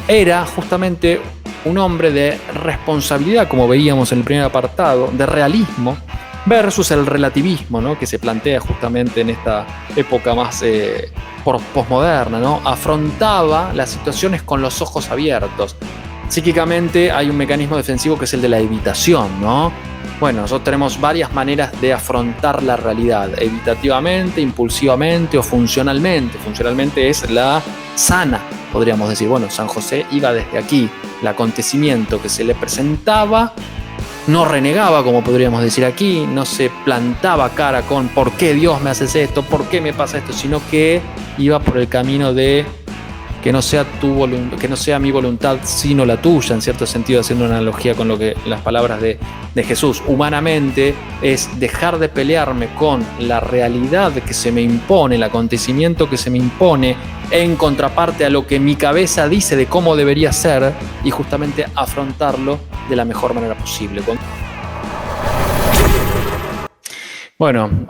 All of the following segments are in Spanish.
era justamente un hombre de responsabilidad, como veíamos en el primer apartado, de realismo, versus el relativismo, ¿no?, que se plantea justamente en esta época más posmoderna, ¿no? Afrontaba las situaciones con los ojos abiertos. Psíquicamente hay un mecanismo defensivo que es el de la evitación, ¿no? Bueno, nosotros tenemos varias maneras de afrontar la realidad, evitativamente, impulsivamente o funcionalmente. Funcionalmente es la sana, podríamos decir. Bueno, San José iba desde aquí. El acontecimiento que se le presentaba no renegaba, como podríamos decir aquí, no se plantaba cara con ¿por qué Dios me haces esto? ¿Por qué me pasa esto? Sino que iba por el camino de que no sea que no sea mi voluntad sino la tuya, en cierto sentido, haciendo una analogía con las palabras de Jesús. Humanamente es dejar de pelearme con la realidad que se me impone, el acontecimiento que se me impone, en contraparte a lo que mi cabeza dice de cómo debería ser, y justamente afrontarlo de la mejor manera posible. Bueno,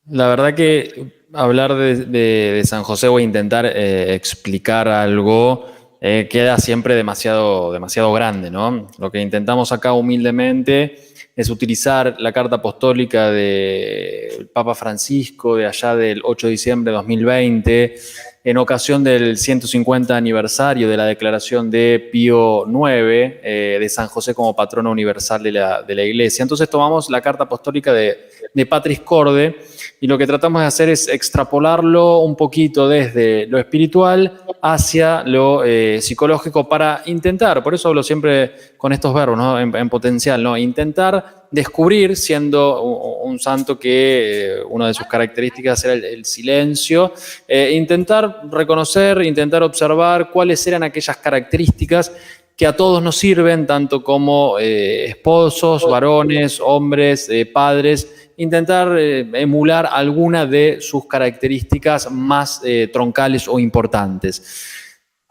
la verdad que hablar de San José, voy a intentar explicar algo, queda siempre demasiado grande, ¿no? Lo que intentamos acá humildemente es utilizar la carta apostólica del Papa Francisco de allá del 8 de diciembre de 2020, en ocasión del 150 aniversario de la declaración de Pío IX, de San José como patrono universal de la Iglesia. Entonces tomamos la carta apostólica de Patris Corde, y lo que tratamos de hacer es extrapolarlo un poquito desde lo espiritual hacia lo psicológico, para intentar, por eso hablo siempre con estos verbos, ¿no?, en potencial, ¿no?, intentar descubrir, siendo un santo que una de sus características era el silencio, intentar reconocer, intentar observar cuáles eran aquellas características que a todos nos sirven, tanto como esposos, varones, hombres, padres, intentar emular alguna de sus características más troncales o importantes.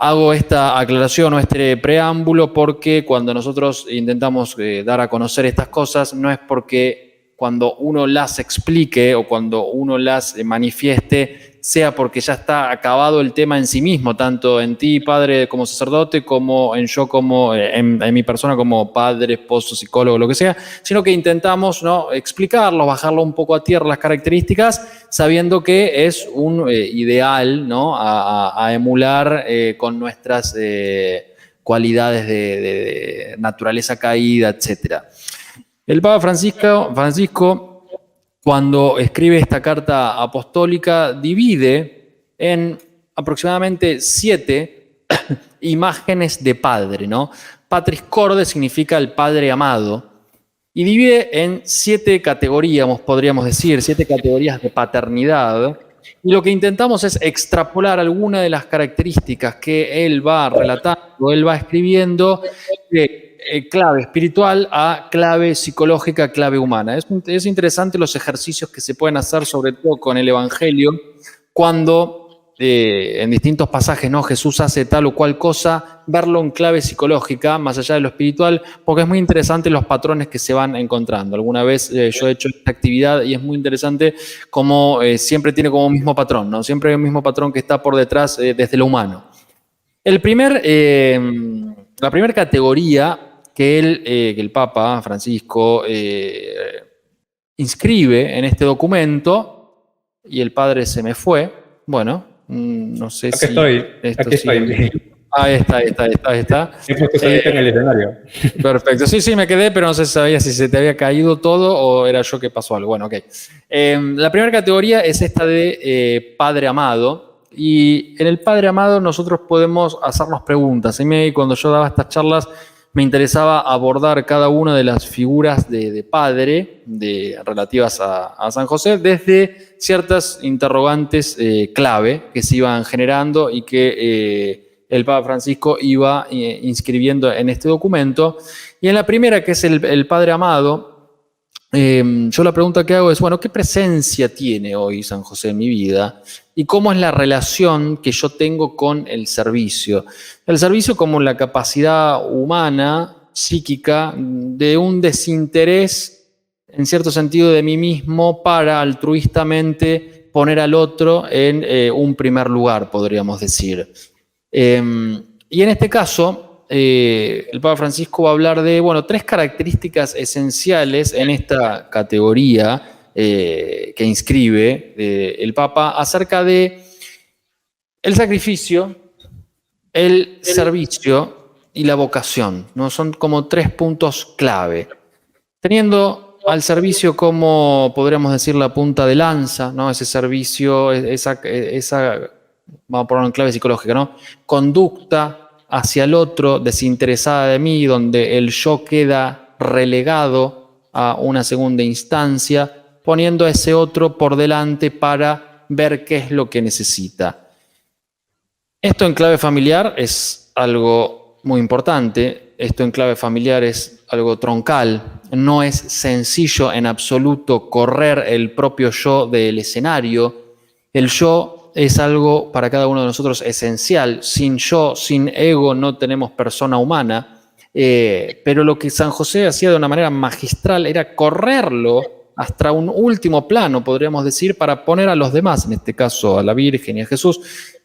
Hago esta aclaración o este preámbulo porque cuando nosotros intentamos dar a conocer estas cosas, no es porque cuando uno las explique o cuando uno las manifieste sea porque ya está acabado el tema en sí mismo, tanto en ti, padre, como sacerdote, como en yo, como en mi persona, como padre, esposo, psicólogo, lo que sea, sino que intentamos, ¿no?, explicarlo, bajarlo un poco a tierra las características, sabiendo que es un ideal, ¿no?, a emular con nuestras cualidades de naturaleza caída, etc. El Papa Francisco, cuando escribe esta carta apostólica, divide en aproximadamente 7 imágenes de padre, ¿no? Patris Corde significa el padre amado, y divide en 7 categorías, podríamos decir, 7 categorías de paternidad. Y lo que intentamos es extrapolar algunas de las características que él va relatando, él va escribiendo, de clave espiritual a clave psicológica, clave humana. Es interesante los ejercicios que se pueden hacer, sobre todo con el Evangelio, cuando en distintos pasajes, ¿no?, Jesús hace tal o cual cosa, verlo en clave psicológica, más allá de lo espiritual, porque es muy interesante los patrones que se van encontrando. Alguna vez yo he hecho esta actividad y es muy interesante cómo siempre tiene como mismo patrón, ¿no? Siempre hay un mismo patrón que está por detrás desde lo humano. La primera categoría que el Papa Francisco inscribe en este documento, y el padre se me fue, bueno, no sé Aquí si estoy, esto aquí sigue. estoy. Ahí está. He puesto solito en el escenario. Perfecto, sí, me quedé, pero no sé si sabía si se te había caído todo o era yo que pasó algo. Bueno, ok. La primera categoría es esta de Padre Amado. Y en el Padre Amado nosotros podemos hacernos preguntas. A mí, cuando yo daba estas charlas, me interesaba abordar cada una de las figuras de padre relativas a San José desde ciertas interrogantes clave que se iban generando y que el Papa Francisco iba inscribiendo en este documento. Y en la primera, que es el Padre Amado, yo la pregunta que hago es, bueno, ¿qué presencia tiene hoy San José en mi vida? ¿Y cómo es la relación que yo tengo con el servicio? El servicio como la capacidad humana, psíquica, de un desinterés, en cierto sentido, de mí mismo para altruistamente poner al otro en un primer lugar, podríamos decir. Y en este caso, el Papa Francisco va a hablar de, bueno, 3 características esenciales en esta categoría que inscribe el Papa acerca de el sacrificio, el servicio y la vocación, ¿no? Son como 3 puntos clave. Teniendo al servicio como, podríamos decir, la punta de lanza, ¿no? Ese servicio, esa vamos a ponerlo en clave psicológica, ¿no? Conducta hacia el otro, desinteresada de mí, donde el yo queda relegado a una segunda instancia, poniendo a ese otro por delante para ver qué es lo que necesita. Esto en clave familiar es algo muy importante, esto en clave familiar es algo troncal, no es sencillo en absoluto correr el propio yo del escenario. El yo es algo para cada uno de nosotros esencial, sin yo, sin ego no tenemos persona humana, pero lo que San José hacía de una manera magistral era correrlo hasta un último plano, podríamos decir, para poner a los demás, en este caso a la Virgen y a Jesús,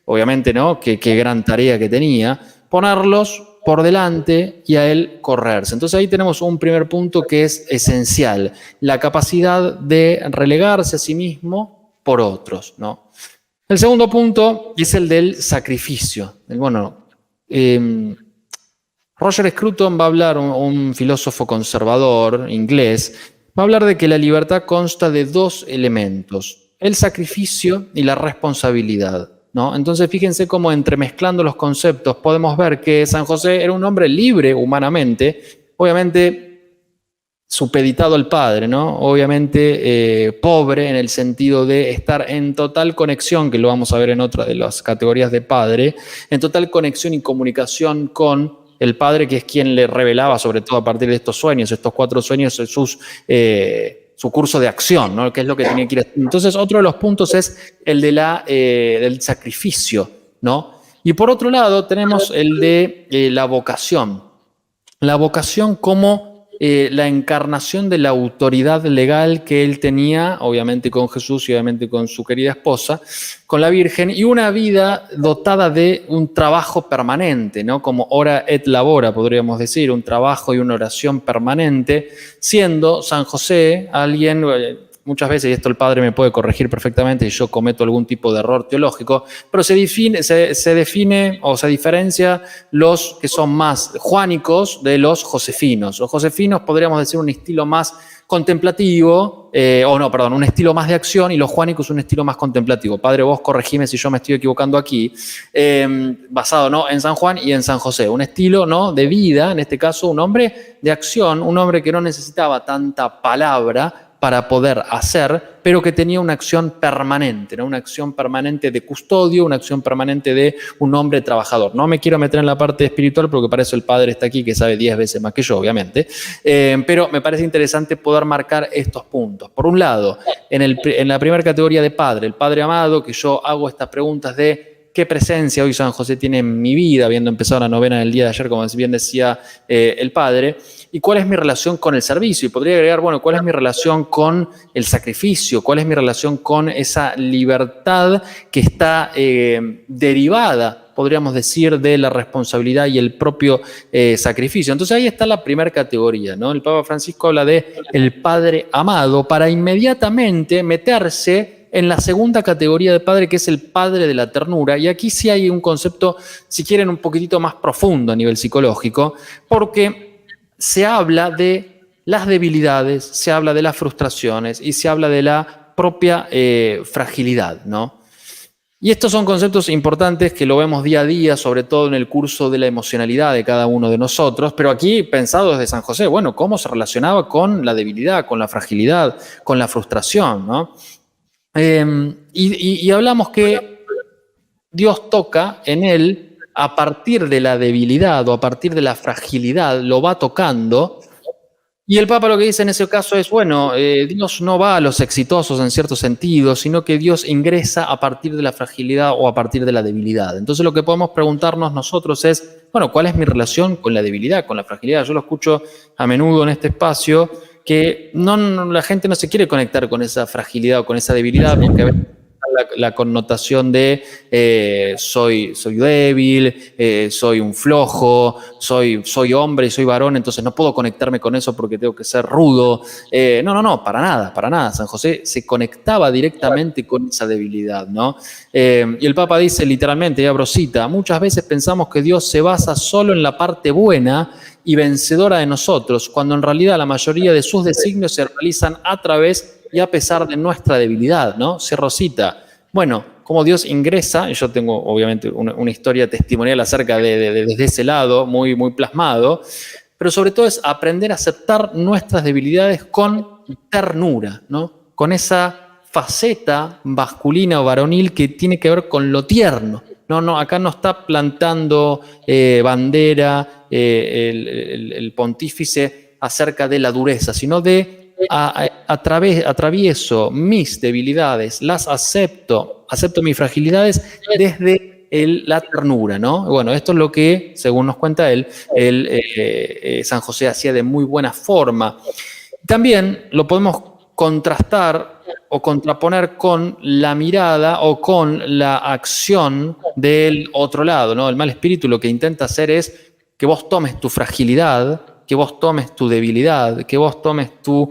obviamente, ¿no? Qué gran tarea que tenía, ponerlos por delante y a él correrse. Entonces ahí tenemos un primer punto que es esencial, la capacidad de relegarse a sí mismo por otros, ¿no? El segundo punto es el del sacrificio. Roger Scruton va a hablar, un filósofo conservador inglés, va a hablar de que la libertad consta de 2 elementos, el sacrificio y la responsabilidad, ¿no? Entonces fíjense cómo entremezclando los conceptos podemos ver que San José era un hombre libre humanamente, obviamente supeditado al Padre, ¿no? Obviamente pobre en el sentido de estar en total conexión, que lo vamos a ver en otra de las categorías de Padre, en total conexión y comunicación con el Padre, que es quien le revelaba, sobre todo a partir de estos sueños, estos 4 sueños, su curso de acción, ¿no? Que es lo que tenía que ir haciendo. Entonces, otro de los puntos es el de del sacrificio, ¿no? Y por otro lado, tenemos el de la vocación. La vocación como la encarnación de la autoridad legal que él tenía, obviamente con Jesús y obviamente con su querida esposa, con la Virgen, y una vida dotada de un trabajo permanente, ¿no? Como ora et labora, podríamos decir, un trabajo y una oración permanente, siendo San José alguien, muchas veces, y esto el padre me puede corregir perfectamente si yo cometo algún tipo de error teológico, pero se define o se diferencia los que son más juánicos de los josefinos. Los josefinos podríamos decir un estilo más contemplativo, un estilo más de acción, y los juánicos un estilo más contemplativo. Padre, vos corregime si yo me estoy equivocando aquí, basado, ¿no?, en San Juan y en San José. Un estilo, ¿no?, de vida, en este caso un hombre de acción, un hombre que no necesitaba tanta palabra para poder hacer, pero que tenía una acción permanente, ¿no? Una acción permanente de custodio, una acción permanente de un hombre trabajador. No me quiero meter en la parte espiritual porque para eso el padre está aquí, que sabe 10 veces más que yo, obviamente, pero me parece interesante poder marcar estos puntos. Por un lado, en la primera categoría de padre, el padre amado, que yo hago estas preguntas de qué presencia hoy San José tiene en mi vida, habiendo empezado la novena del día de ayer, como bien decía el padre, y cuál es mi relación con el servicio. Y podría agregar, bueno, cuál es mi relación con el sacrificio, cuál es mi relación con esa libertad que está derivada, podríamos decir, de la responsabilidad y el propio sacrificio. Entonces ahí está la primera categoría, ¿no? El Papa Francisco habla de el Padre amado para inmediatamente meterse en la segunda categoría de padre, que es el padre de la ternura. Y aquí sí hay un concepto, si quieren, un poquitito más profundo a nivel psicológico, porque se habla de las debilidades, se habla de las frustraciones y se habla de la propia fragilidad, ¿no? Y estos son conceptos importantes que lo vemos día a día, sobre todo en el curso de la emocionalidad de cada uno de nosotros, pero aquí pensado desde San José, bueno, cómo se relacionaba con la debilidad, con la fragilidad, con la frustración, ¿no? Y hablamos que Dios toca en él a partir de la debilidad o a partir de la fragilidad, lo va tocando. Y el Papa lo que dice en ese caso es, bueno, Dios no va a los exitosos en cierto sentido, sino que Dios ingresa a partir de la fragilidad o a partir de la debilidad. Entonces lo que podemos preguntarnos nosotros es, bueno, ¿cuál es mi relación con la debilidad, con la fragilidad? Yo lo escucho a menudo en este espacio, que la gente no se quiere conectar con esa fragilidad o con esa debilidad, porque a veces está la connotación de soy débil, soy un flojo, soy hombre y soy varón, entonces no puedo conectarme con eso porque tengo que ser rudo. No, para nada. San José se conectaba directamente con esa debilidad, ¿no? Y el Papa dice literalmente, y abro cita, muchas veces pensamos que Dios se basa solo en la parte buena y vencedora de nosotros, cuando en realidad la mayoría de sus designios se realizan a través y a pesar de nuestra debilidad, ¿no? Cierro cita. Bueno, como Dios ingresa, y yo tengo obviamente una historia testimonial acerca desde ese lado, muy, muy plasmado, pero sobre todo es aprender a aceptar nuestras debilidades con ternura, ¿no? Con esa faceta masculina o varonil que tiene que ver con lo tierno. No, acá no está plantando bandera el pontífice acerca de la dureza, sino de atravieso mis debilidades, las acepto mis fragilidades desde la ternura, ¿no? Bueno, esto es lo que, según nos cuenta él, San José hacía de muy buena forma. También lo podemos contrastar o contraponer con la mirada o con la acción del otro lado, ¿no? El mal espíritu lo que intenta hacer es que vos tomes tu fragilidad, que vos tomes tu debilidad, que vos tomes tus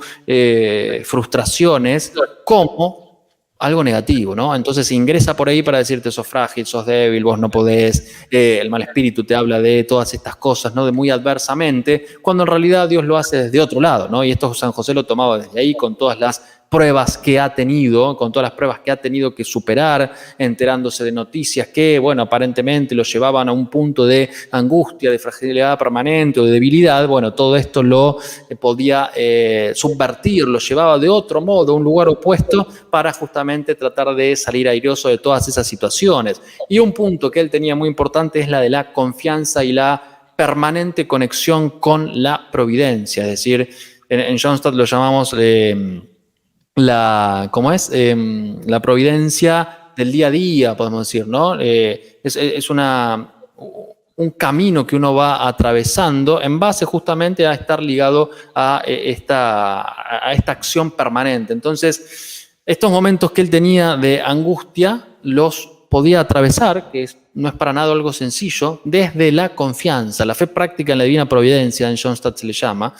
frustraciones como algo negativo, ¿no? Entonces ingresa por ahí para decirte sos frágil, sos débil, vos no podés, el mal espíritu te habla de todas estas cosas, ¿no? De muy adversamente, cuando en realidad Dios lo hace desde otro lado, ¿no? Y esto San José lo tomaba desde ahí con todas las pruebas que ha tenido, con todas las pruebas que ha tenido que superar, enterándose de noticias que, bueno, aparentemente lo llevaban a un punto de angustia, de fragilidad permanente o de debilidad. Bueno, todo esto lo podía subvertir, lo llevaba de otro modo, a un lugar opuesto, para justamente tratar de salir airoso de todas esas situaciones. Y un punto que él tenía muy importante es la de la confianza y la permanente conexión con la providencia. Es decir, en Johnstatt lo llamamos la providencia del día a día, podemos decir, ¿no? Es un camino que uno va atravesando en base justamente a estar ligado a esta acción permanente. Entonces, estos momentos que él tenía de angustia los podía atravesar, que no es para nada algo sencillo, desde la confianza. La fe práctica en la divina providencia, en Johnstatt se le llama,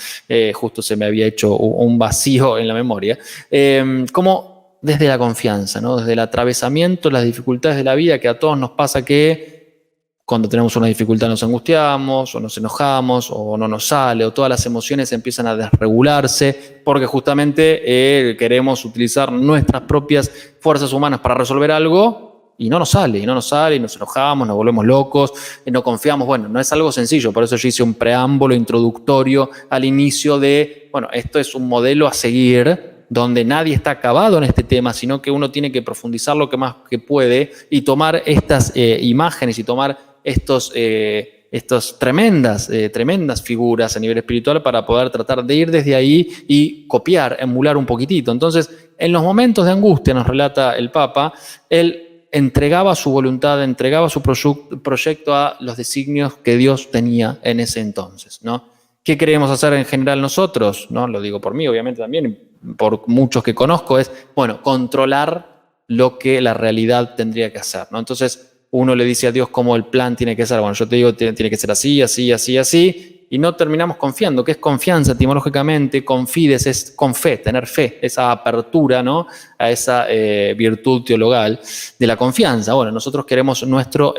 justo se me había hecho un vacío en la memoria, como desde la confianza, ¿no? Desde el atravesamiento, las dificultades de la vida, que a todos nos pasa que cuando tenemos una dificultad nos angustiamos, o nos enojamos, o no nos sale, o todas las emociones empiezan a desregularse, porque justamente queremos utilizar nuestras propias fuerzas humanas para resolver algo, y no nos sale, y nos enojamos, nos volvemos locos, no confiamos. Bueno, no es algo sencillo, por eso yo hice un preámbulo introductorio al inicio de, bueno, esto es un modelo a seguir, donde nadie está acabado en este tema, sino que uno tiene que profundizar lo que más que puede y tomar estas imágenes y tomar estas tremendas figuras a nivel espiritual para poder tratar de ir desde ahí y copiar, emular un poquitito. Entonces, en los momentos de angustia, nos relata el Papa, él entregaba su voluntad, entregaba su proyecto a los designios que Dios tenía en ese entonces, ¿no? ¿Qué queremos hacer en general nosotros? ¿No? Lo digo por mí, obviamente también, por muchos que conozco, es, bueno, controlar lo que la realidad tendría que hacer, ¿no? Entonces, uno le dice a Dios cómo el plan tiene que ser. Bueno, yo te digo, tiene que ser así, y no terminamos confiando. ¿Qué es confianza etimológicamente? Confides es con fe, tener fe, esa apertura, ¿no? A esa virtud teologal de la confianza. Bueno, nosotros queremos nuestro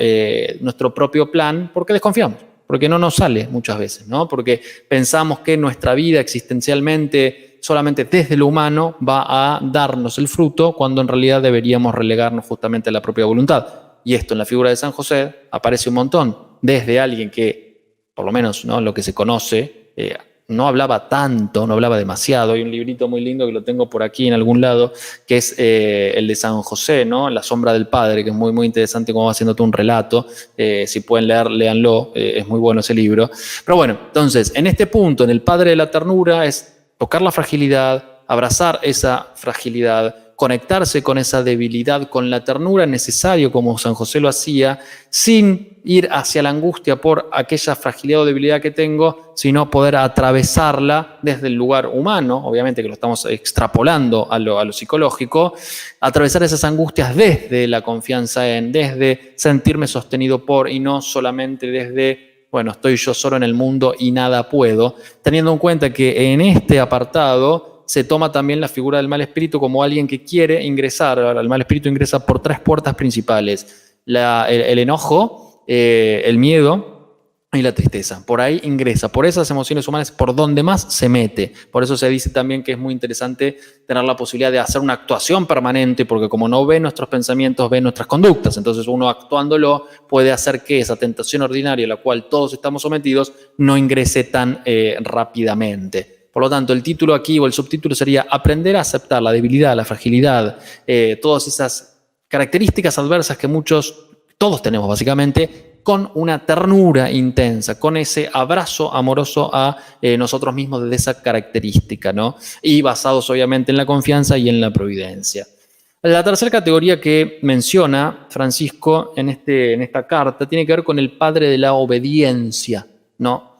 propio plan porque desconfiamos, porque no nos sale muchas veces, ¿no? Porque pensamos que nuestra vida existencialmente, solamente desde lo humano, va a darnos el fruto, cuando en realidad deberíamos relegarnos justamente a la propia voluntad. Y esto en la figura de San José aparece un montón, desde alguien que, por lo menos, ¿no?, lo que se conoce, no hablaba tanto, no hablaba demasiado. Hay un librito muy lindo que lo tengo por aquí en algún lado, que es el de San José, ¿no? La sombra del padre, que es muy, muy interesante cómo va haciendo todo un relato. Si pueden leer, léanlo, es muy bueno ese libro. Pero bueno, entonces, en este punto, en el padre de la ternura, es tocar la fragilidad, abrazar esa fragilidad, conectarse con esa debilidad, con la ternura necesario, como San José lo hacía, sin ir hacia la angustia por aquella fragilidad o debilidad que tengo, sino poder atravesarla desde el lugar humano, obviamente que lo estamos extrapolando a lo psicológico, atravesar esas angustias desde la confianza desde sentirme sostenido por, y no solamente desde, bueno, estoy yo solo en el mundo y nada puedo, teniendo en cuenta que en este apartado se toma también la figura del mal espíritu como alguien que quiere ingresar. El mal espíritu ingresa por 3 puertas principales: el enojo, el miedo y la tristeza. Por ahí ingresa, por esas emociones humanas, por donde más se mete. Por eso se dice también que es muy interesante tener la posibilidad de hacer una actuación permanente, porque como no ve nuestros pensamientos, ve nuestras conductas. Entonces uno actuándolo puede hacer que esa tentación ordinaria a la cual todos estamos sometidos no ingrese tan rápidamente. Por lo tanto, el título aquí o el subtítulo sería aprender a aceptar la debilidad, la fragilidad, todas esas características adversas que todos tenemos básicamente, con una ternura intensa, con ese abrazo amoroso a nosotros mismos desde esa característica, ¿no? Y basados obviamente en la confianza y en la providencia. La tercera categoría que menciona Francisco en esta carta tiene que ver con el padre de la obediencia, ¿no?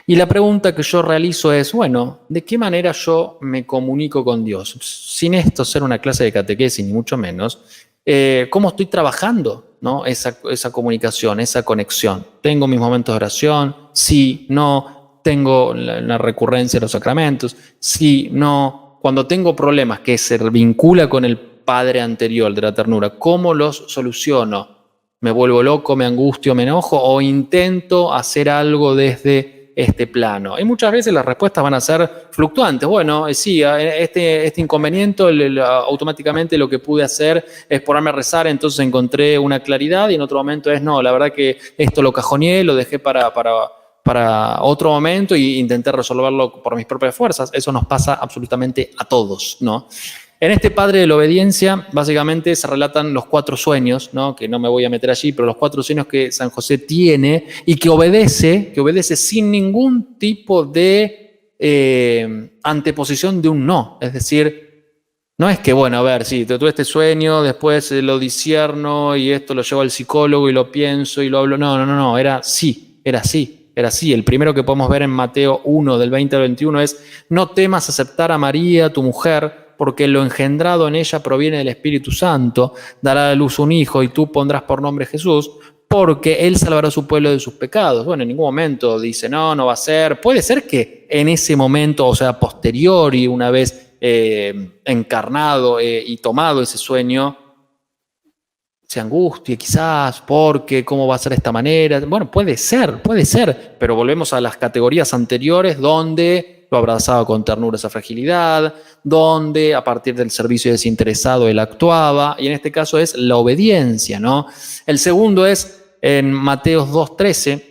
Y la pregunta que yo realizo es, bueno, ¿de qué manera yo me comunico con Dios? Sin esto ser una clase de catequesis, ni mucho menos, ¿cómo estoy trabajando, ¿no? esa comunicación, esa conexión? ¿Tengo mis momentos de oración? Sí, no. ¿Tengo la recurrencia de los sacramentos? Sí, no. Cuando tengo problemas que se vincula con el padre anterior de la ternura, ¿cómo los soluciono? ¿Me vuelvo loco, me angustio, me enojo o intento hacer algo desde este plano? Y muchas veces las respuestas van a ser fluctuantes. Bueno, sí, este inconveniente automáticamente lo que pude hacer es ponerme a rezar, entonces encontré una claridad, y en otro momento es no, la verdad que esto lo cajoneé, lo dejé para otro momento y intenté resolverlo por mis propias fuerzas. Eso nos pasa absolutamente a todos, ¿no? En este padre de la obediencia, básicamente se relatan los 4 sueños, ¿no? Que no me voy a meter allí, pero los 4 sueños que San José tiene y que obedece sin ningún tipo de anteposición de un no. Es decir, no es que, bueno, a ver, sí, tuve este sueño, después lo discierno y esto lo llevo al psicólogo y lo pienso y lo hablo. No, era así. El primero que podemos ver en Mateo 1, del 20 al 21 es: no temas aceptar a María, tu mujer, porque lo engendrado en ella proviene del Espíritu Santo, dará a luz un hijo y tú pondrás por nombre Jesús, porque él salvará a su pueblo de sus pecados. Bueno, en ningún momento dice no va a ser. Puede ser que en ese momento, o sea, posteriori, una vez encarnado y tomado ese sueño, se angustie quizás porque cómo va a ser de esta manera. Bueno, puede ser, pero volvemos a las categorías anteriores donde lo abrazaba con ternura esa fragilidad, donde a partir del servicio desinteresado él actuaba, y en este caso es la obediencia, ¿no? El segundo es en Mateo 2:13: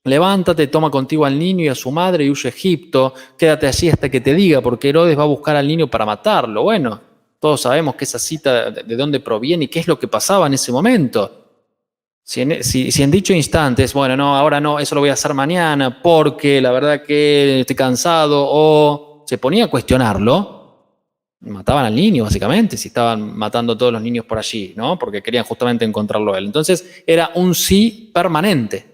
levántate, toma contigo al niño y a su madre y huye a Egipto, quédate allí hasta que te diga, porque Herodes va a buscar al niño para matarlo. Bueno, todos sabemos que esa cita de dónde proviene y qué es lo que pasaba en ese momento. Si en dicho instante es, bueno, no, ahora no, eso lo voy a hacer mañana porque la verdad que estoy cansado, o se ponía a cuestionarlo, mataban al niño básicamente, si estaban matando a todos los niños por allí, ¿no? Porque querían justamente encontrarlo a él. Entonces era un sí permanente,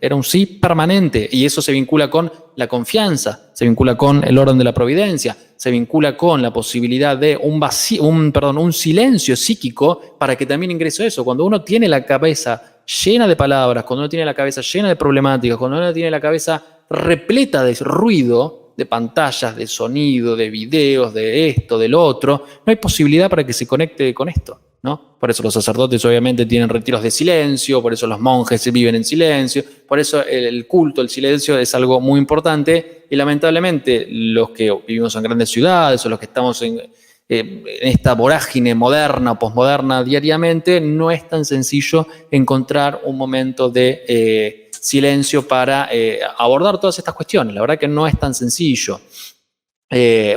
y eso se vincula con la confianza, se vincula con el orden de la providencia, se vincula con la posibilidad de un silencio psíquico para que también ingrese eso. Cuando uno tiene la cabeza llena de palabras, cuando uno tiene la cabeza llena de problemáticas, cuando uno tiene la cabeza repleta de ruido, de pantallas, de sonido, de videos, de esto, del otro, no hay posibilidad para que se conecte con esto, ¿no? Por eso los sacerdotes obviamente tienen retiros de silencio, por eso los monjes viven en silencio, por eso el culto, el silencio es algo muy importante, y lamentablemente los que vivimos en grandes ciudades o los que estamos en esta vorágine moderna, posmoderna diariamente, no es tan sencillo encontrar un momento de silencio para abordar todas estas cuestiones. La verdad que no es tan sencillo.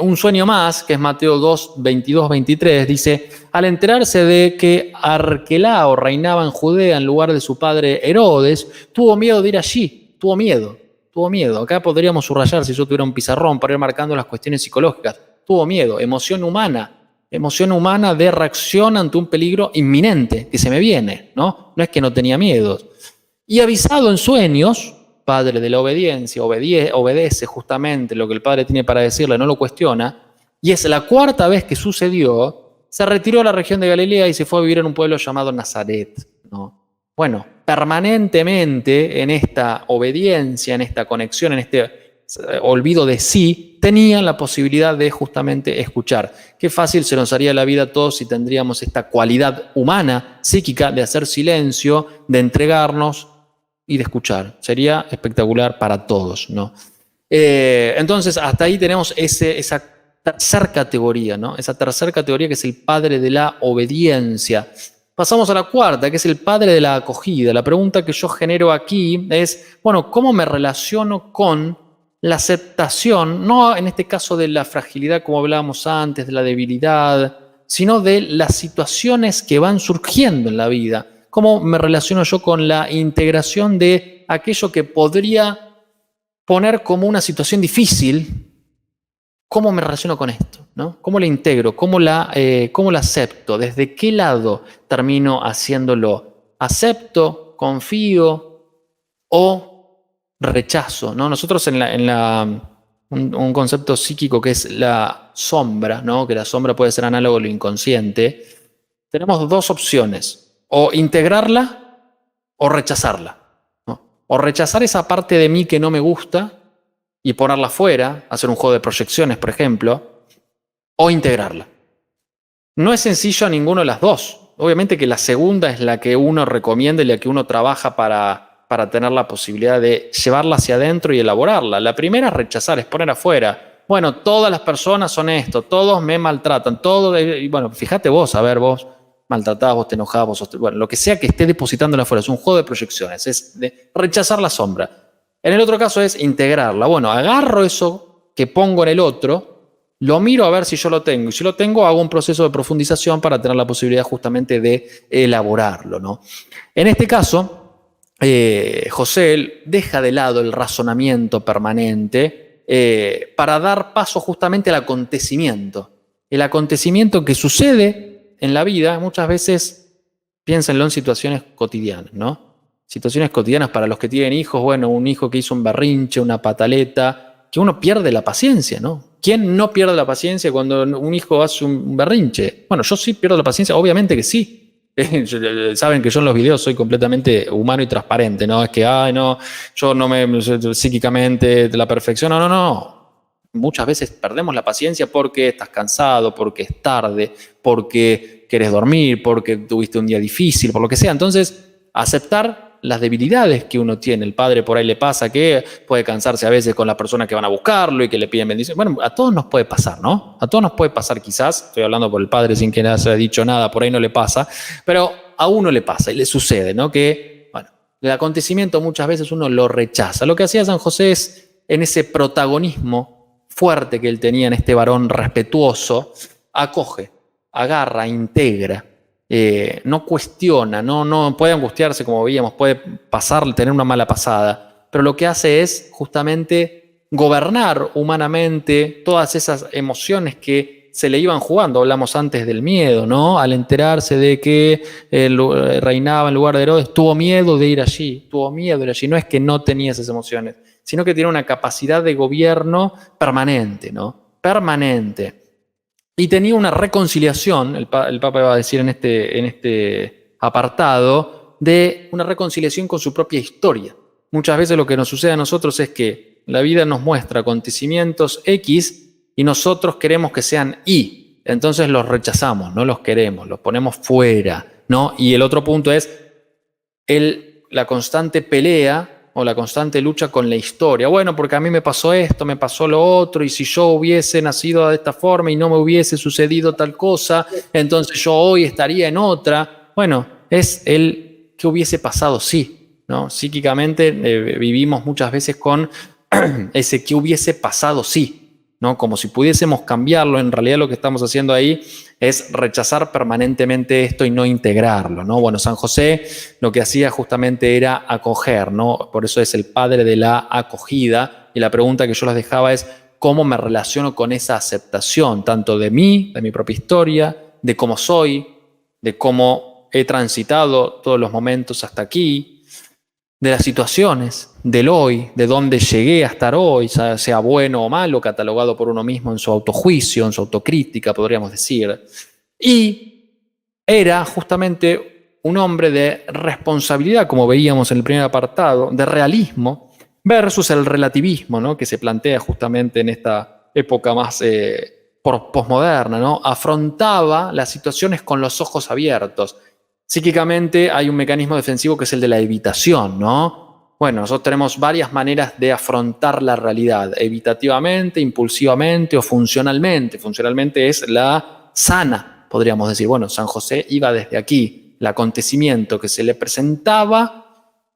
Un sueño más, que es Mateo 2, 22, 23, dice: al enterarse de que Arquelao reinaba en Judea en lugar de su padre Herodes, tuvo miedo de ir allí, tuvo miedo. Acá podríamos subrayar, si yo tuviera un pizarrón, para ir marcando las cuestiones psicológicas. Tuvo miedo, emoción humana. emoción humana de reacción ante un peligro inminente que se me viene, ¿no? No es que no tenía miedos. Y avisado en sueños, padre de la obediencia, obedece justamente lo que el padre tiene para decirle, no lo cuestiona, y es la cuarta vez que sucedió, se retiró a la región de Galilea y se fue a vivir en un pueblo llamado Nazaret, ¿no? Bueno, permanentemente en esta obediencia, en esta conexión, en este olvido de sí, tenían la posibilidad de justamente escuchar. Qué fácil se nos haría la vida a todos si tendríamos esta cualidad humana, psíquica, de hacer silencio, de entregarnos y de escuchar. Sería espectacular para todos, ¿no? Entonces, hasta ahí tenemos esa tercera categoría, ¿no? Esa tercera categoría que es el padre de la obediencia. Pasamos a la cuarta, que es el padre de la acogida. La pregunta que yo genero aquí es, bueno, ¿cómo me relaciono con la aceptación, no en este caso de la fragilidad como hablábamos antes, de la debilidad, sino de las situaciones que van surgiendo en la vida? ¿Cómo me relaciono yo con la integración de aquello que podría poner como una situación difícil? ¿Cómo me relaciono con esto? ¿No? ¿Cómo la integro? ¿Cómo la acepto? ¿Desde qué lado termino haciéndolo? ¿Acepto, confío o rechazo? ¿No? Nosotros un concepto psíquico que es la sombra, ¿no? Que la sombra puede ser análogo a lo inconsciente, tenemos dos opciones: o integrarla o rechazarla, ¿no? O rechazar esa parte de mí que no me gusta y ponerla fuera, hacer un juego de proyecciones, por ejemplo, o integrarla. No es sencillo a ninguno de las dos. Obviamente que la segunda es la que uno recomienda y la que uno trabaja para tener la posibilidad de llevarla hacia adentro y elaborarla. La primera es rechazar, es poner afuera. Bueno, todas las personas son esto, todos me maltratan, y bueno, fíjate vos, a ver, vos maltratás, vos te enojás, bueno, lo que sea que esté depositándola afuera, es un juego de proyecciones, es de rechazar la sombra. En el otro caso es integrarla. Bueno, agarro eso que pongo en el otro, lo miro a ver si yo lo tengo. Y si lo tengo, hago un proceso de profundización para tener la posibilidad justamente de elaborarlo, ¿no? En este caso, José deja de lado el razonamiento permanente para dar paso justamente al acontecimiento. El acontecimiento que sucede en la vida, muchas veces, piénsenlo en situaciones cotidianas, ¿no? Situaciones cotidianas para los que tienen hijos, bueno, un hijo que hizo un berrinche, una pataleta, que uno pierde la paciencia, ¿no? ¿Quién no pierde la paciencia cuando un hijo hace un berrinche? Bueno, yo sí pierdo la paciencia, obviamente que sí. Saben que yo en los videos soy completamente humano y transparente, ¿no? Es que, ay, no, yo no me psíquicamente de la perfección, no. Muchas veces perdemos la paciencia porque estás cansado, porque es tarde, porque querés dormir, porque tuviste un día difícil, por lo que sea. Entonces, aceptar las debilidades que uno tiene. El padre por ahí le pasa que puede cansarse a veces con las personas que van a buscarlo y que le piden bendición. Bueno, a todos nos puede pasar, ¿no? A todos nos puede pasar quizás, estoy hablando por el padre sin que le haya dicho nada, por ahí no le pasa, pero a uno le pasa y le sucede, ¿no? Que, bueno, el acontecimiento muchas veces uno lo rechaza. Lo que hacía San José es, en ese protagonismo fuerte que él tenía en este varón respetuoso, acoge, agarra, integra. No cuestiona, no puede angustiarse como veíamos, puede tener una mala pasada, pero lo que hace es justamente gobernar humanamente todas esas emociones que se le iban jugando. Hablamos antes del miedo, ¿no? Al enterarse de que reinaba en lugar de Herodes, tuvo miedo de ir allí, no es que no tenía esas emociones, sino que tiene una capacidad de gobierno permanente, ¿no? Permanente. Y tenía una reconciliación, el Papa iba a decir en este apartado, de una reconciliación con su propia historia. Muchas veces lo que nos sucede a nosotros es que la vida nos muestra acontecimientos X y nosotros queremos que sean Y. Entonces los rechazamos, no los queremos, los ponemos fuera, ¿no? Y el otro punto es la constante pelea o la constante lucha con la historia. Bueno, porque a mí me pasó esto, me pasó lo otro, y si yo hubiese nacido de esta forma y no me hubiese sucedido tal cosa, entonces yo hoy estaría en otra. Bueno, es el que hubiese pasado, sí, ¿no? Psíquicamente vivimos muchas veces con ese que hubiese pasado, sí, ¿no? Como si pudiésemos cambiarlo. En realidad lo que estamos haciendo ahí es rechazar permanentemente esto y no integrarlo, ¿no? Bueno, San José lo que hacía justamente era acoger, ¿no? Por eso es el padre de la acogida. Y la pregunta que yo les dejaba es, cómo me relaciono con esa aceptación, tanto de mí, de mi propia historia, de cómo soy, de cómo he transitado todos los momentos hasta aquí, de las situaciones, del hoy, de dónde llegué a estar hoy, sea bueno o malo, catalogado por uno mismo en su autojuicio, en su autocrítica, podríamos decir. Y era justamente un hombre de responsabilidad, como veíamos en el primer apartado, de realismo, versus el relativismo, ¿no?, que se plantea justamente en esta época más posmoderna, ¿no? Afrontaba las situaciones con los ojos abiertos. Psíquicamente hay un mecanismo defensivo que es el de la evitación, ¿no? Bueno, nosotros tenemos varias maneras de afrontar la realidad, evitativamente, impulsivamente o funcionalmente. Funcionalmente es la sana, podríamos decir. Bueno, San José iba desde aquí. El acontecimiento que se le presentaba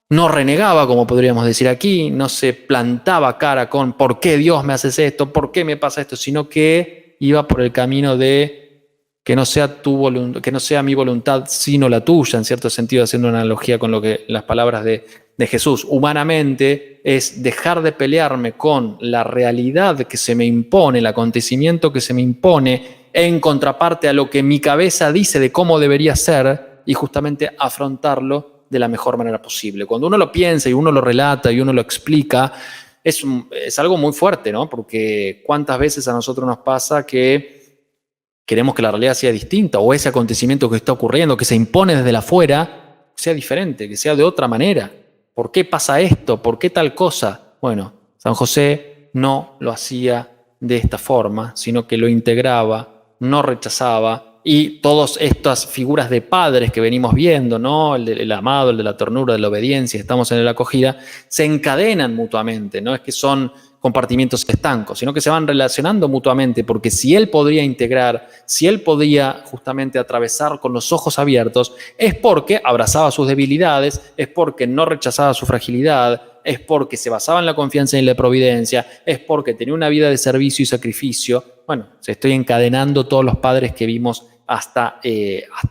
no renegaba, como podríamos decir aquí, no se plantaba cara con ¿por qué Dios me haces esto? ¿Por qué me pasa esto? Sino que iba por el camino de que no sea que no sea mi voluntad sino la tuya, en cierto sentido, haciendo una analogía con lo que las palabras de Jesús. Humanamente es dejar de pelearme con la realidad que se me impone, el acontecimiento que se me impone, en contraparte a lo que mi cabeza dice de cómo debería ser, y justamente afrontarlo de la mejor manera posible. Cuando uno lo piensa y uno lo relata y uno lo explica, es algo muy fuerte, ¿no? Porque cuántas veces a nosotros nos pasa que queremos que la realidad sea distinta, o ese acontecimiento que está ocurriendo, que se impone desde afuera, sea diferente, que sea de otra manera. ¿Por qué pasa esto? ¿Por qué tal cosa? Bueno, San José no lo hacía de esta forma, sino que lo integraba, no rechazaba, y todas estas figuras de padres que venimos viendo, ¿no? El amado, el de la ternura, de la obediencia, estamos en la acogida, se encadenan mutuamente, no es que son compartimientos estancos, sino que se van relacionando mutuamente, porque si él podría integrar, si él podía justamente atravesar con los ojos abiertos, es porque abrazaba sus debilidades, es porque no rechazaba su fragilidad, es porque se basaba en la confianza y en la providencia, es porque tenía una vida de servicio y sacrificio. Bueno, se estoy encadenando todos los padres que vimos hasta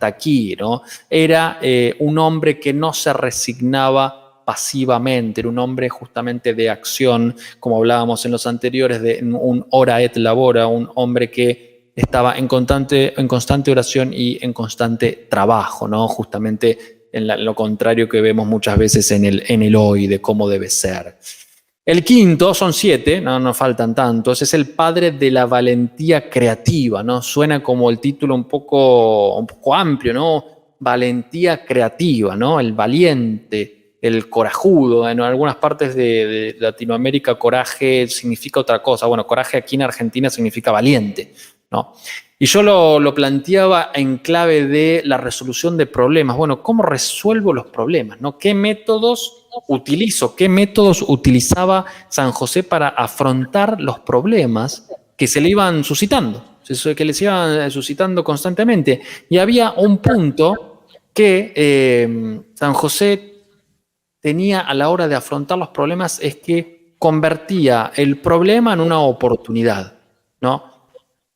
aquí, ¿no? Era un hombre que no se resignaba pasivamente, era un hombre justamente de acción, como hablábamos en los anteriores, de un ora et labora, un hombre que estaba en constante oración y en constante trabajo, ¿no? Justamente en lo contrario que vemos muchas veces en el hoy, de cómo debe ser. El quinto, son 7, no faltan tantos, es el padre de la valentía creativa, ¿no? Suena como el título un poco amplio, ¿no? Valentía creativa, ¿no? El valiente, el corajudo. En algunas partes de Latinoamérica coraje significa otra cosa. Bueno, coraje aquí en Argentina significa valiente, ¿no? Y yo lo planteaba en clave de la resolución de problemas. Bueno, ¿cómo resuelvo los problemas, no? ¿Qué métodos utilizo? ¿Qué métodos utilizaba San José para afrontar los problemas que se le iban suscitando, que les iban suscitando constantemente? Y había un punto que San José tenía a la hora de afrontar los problemas, es que convertía el problema en una oportunidad, ¿no?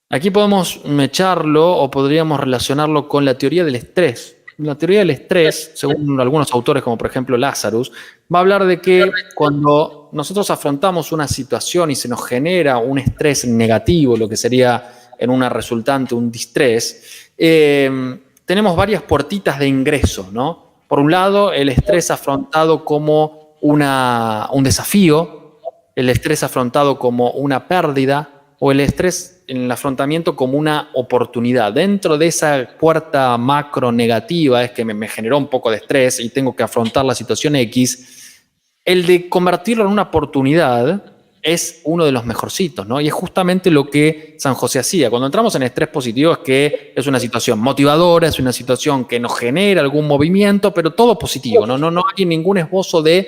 Aquí podemos mecharlo o podríamos relacionarlo con la teoría del estrés. La teoría del estrés, según algunos autores, como por ejemplo Lazarus, va a hablar de que cuando nosotros afrontamos una situación y se nos genera un estrés negativo, lo que sería en una resultante un distrés, tenemos varias puertitas de ingreso, ¿no? Por un lado, el estrés afrontado como un desafío, el estrés afrontado como una pérdida, o el estrés en el afrontamiento como una oportunidad. Dentro de esa puerta macro negativa es que me generó un poco de estrés y tengo que afrontar la situación X, el de convertirlo en una oportunidad es uno de los mejorcitos, ¿no? Y es justamente lo que San José hacía. Cuando entramos en estrés positivo es que es una situación motivadora, es una situación que nos genera algún movimiento, pero todo positivo, ¿no? No hay ningún esbozo de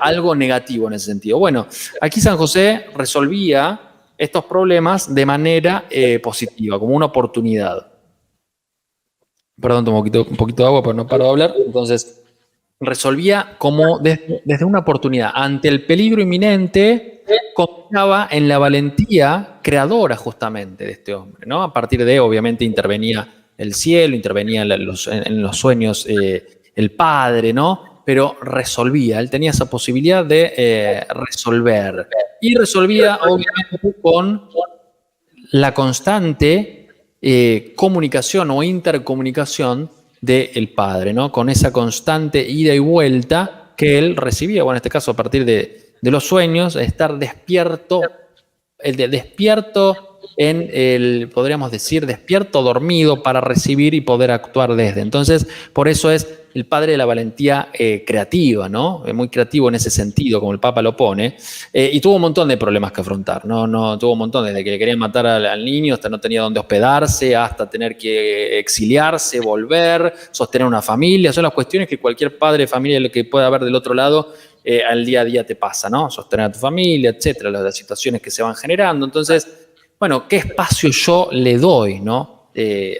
algo negativo en ese sentido. Bueno, aquí San José resolvía estos problemas de manera positiva, como una oportunidad. Perdón, tomo un poquito de agua, pero no paro de hablar. Entonces, resolvía como desde una oportunidad. Ante el peligro inminente, confiaba en la valentía creadora justamente de este hombre, ¿no? A partir de, obviamente, intervenía el cielo, intervenía en los sueños el Padre, ¿no? Pero resolvía, él tenía esa posibilidad de resolver. Y resolvía, obviamente, con la constante comunicación o intercomunicación del padre, ¿no? Con esa constante ida y vuelta que él recibía, bueno, en este caso a partir de los sueños, estar despierto, despierto en el, podríamos decir, despierto dormido para recibir y poder actuar desde. Entonces, por eso es el padre de la valentía creativa, ¿no? Muy creativo en ese sentido, como el Papa lo pone, y tuvo un montón de problemas que afrontar, ¿no? Tuvo un montón, desde que le querían matar al niño, hasta no tenía dónde hospedarse, hasta tener que exiliarse, volver, sostener una familia. Son las cuestiones que cualquier padre de familia que pueda haber del otro lado al día a día te pasa, ¿no? Sostener a tu familia, etcétera, las situaciones que se van generando. Entonces, bueno, ¿qué espacio yo le doy, ¿no?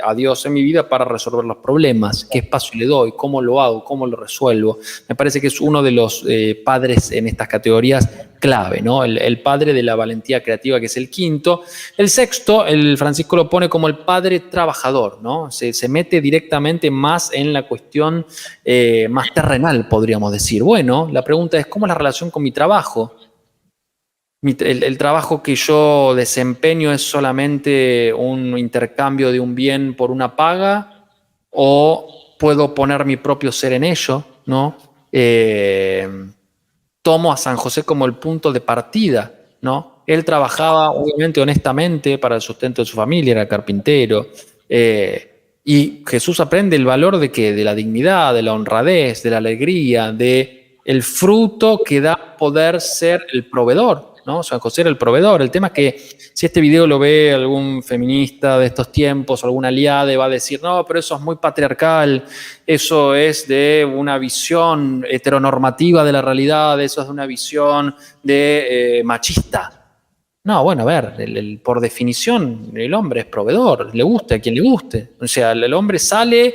A Dios en mi vida para resolver los problemas? ¿Qué espacio le doy? ¿Cómo lo hago? ¿Cómo lo resuelvo? Me parece que es uno de los padres en estas categorías clave, ¿no? El padre de la valentía creativa, que es el quinto. El sexto, el Francisco lo pone como el padre trabajador, ¿no? Se mete directamente más en la cuestión más terrenal, podríamos decir. Bueno, la pregunta es, ¿cómo es la relación con mi trabajo? El trabajo que yo desempeño es solamente un intercambio de un bien por una paga, o puedo poner mi propio ser en ello, ¿no? Tomo a San José como el punto de partida, ¿no? Él trabajaba, obviamente, honestamente para el sustento de su familia, era carpintero, y Jesús aprende el valor de ¿qué? De la dignidad, de la honradez, de la alegría, de el fruto que da poder ser el proveedor, ¿no? San José era el proveedor. El tema es que si este video lo ve algún feminista de estos tiempos, algún aliado, va a decir, no, pero eso es muy patriarcal, eso es de una visión heteronormativa de la realidad, eso es de una visión de machista. No, bueno, a ver, por definición el hombre es proveedor, le guste a quien le guste. O sea, el hombre sale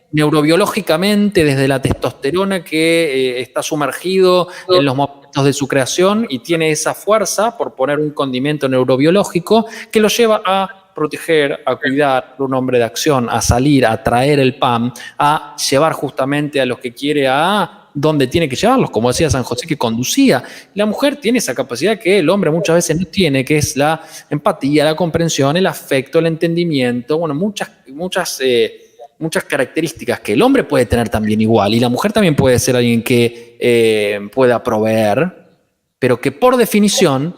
neurobiológicamente desde la testosterona que está sumergido en los momentos de su creación y tiene esa fuerza, por poner un condimento neurobiológico, que lo lleva a proteger, a cuidar, un hombre de acción, a salir, a traer el pan, a llevar justamente a los que quiere a donde tiene que llevarlos, como decía San José, que conducía. La mujer tiene esa capacidad que el hombre muchas veces no tiene, que es la empatía, la comprensión, el afecto, el entendimiento, bueno, muchas características que el hombre puede tener también igual, y la mujer también puede ser alguien que pueda proveer, pero que por definición,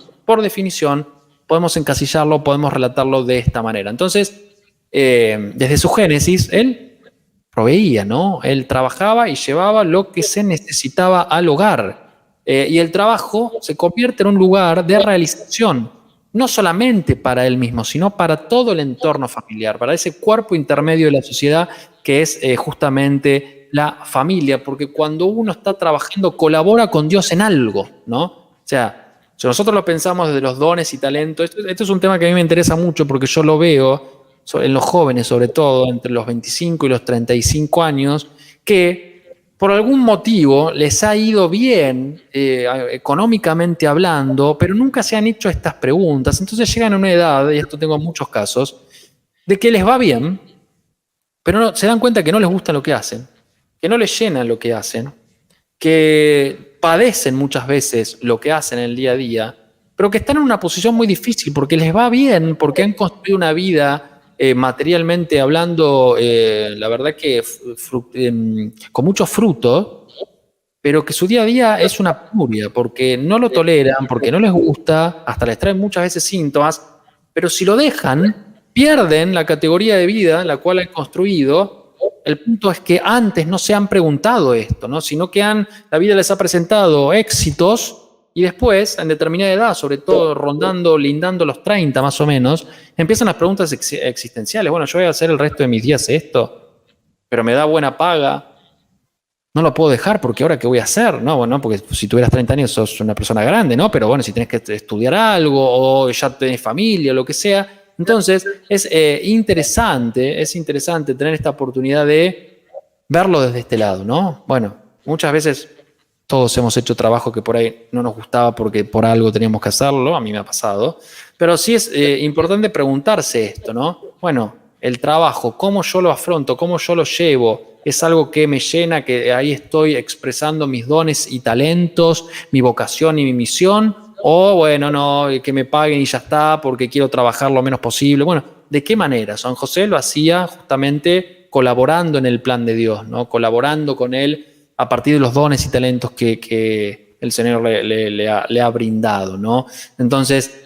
podemos encasillarlo, podemos relatarlo de esta manera. Entonces, desde su génesis, él proveía, ¿no? Él trabajaba y llevaba lo que se necesitaba al hogar. Y el trabajo se convierte en un lugar de realización, no solamente para él mismo, sino para todo el entorno familiar, para ese cuerpo intermedio de la sociedad que es justamente la familia, porque cuando uno está trabajando colabora con Dios en algo, ¿no? O sea, si nosotros lo pensamos desde los dones y talentos, esto es un tema que a mí me interesa mucho porque yo lo veo en los jóvenes, sobre todo entre los 25 y los 35 años, que por algún motivo les ha ido bien económicamente hablando, pero nunca se han hecho estas preguntas. Entonces llegan a una edad, y esto tengo muchos casos, de que les va bien, pero no, se dan cuenta que no les gusta lo que hacen, que no les llena lo que hacen, que padecen muchas veces lo que hacen en el día a día, pero que están en una posición muy difícil porque les va bien, porque han construido una vida materialmente hablando, la verdad que con mucho fruto, pero que su día a día es una puria, porque no lo toleran, porque no les gusta, hasta les traen muchas veces síntomas, pero si lo dejan, pierden la categoría de vida en la cual han construido. El punto es que antes no se han preguntado esto, ¿no? Sino que la vida les ha presentado éxitos, y después, en determinada edad, sobre todo lindando los 30 más o menos, empiezan las preguntas existenciales. Bueno, yo voy a hacer el resto de mis días esto, pero me da buena paga, no lo puedo dejar porque ahora ¿qué voy a hacer? No, bueno, porque si tuvieras 30 años sos una persona grande, ¿no? Pero bueno, si tenés que estudiar algo o ya tenés familia o lo que sea. Entonces, es interesante tener esta oportunidad de verlo desde este lado, ¿no? Bueno, muchas veces todos hemos hecho trabajo que por ahí no nos gustaba porque por algo teníamos que hacerlo, a mí me ha pasado, pero sí es importante preguntarse esto, ¿no? Bueno, el trabajo, cómo yo lo afronto, cómo yo lo llevo, es algo que me llena, que ahí estoy expresando mis dones y talentos, mi vocación y mi misión, o bueno, no, que me paguen y ya está, porque quiero trabajar lo menos posible. Bueno, ¿de qué manera? San José lo hacía justamente colaborando en el plan de Dios, ¿no? Colaborando con él a partir de los dones y talentos que el Señor le ha brindado, ¿no? Entonces,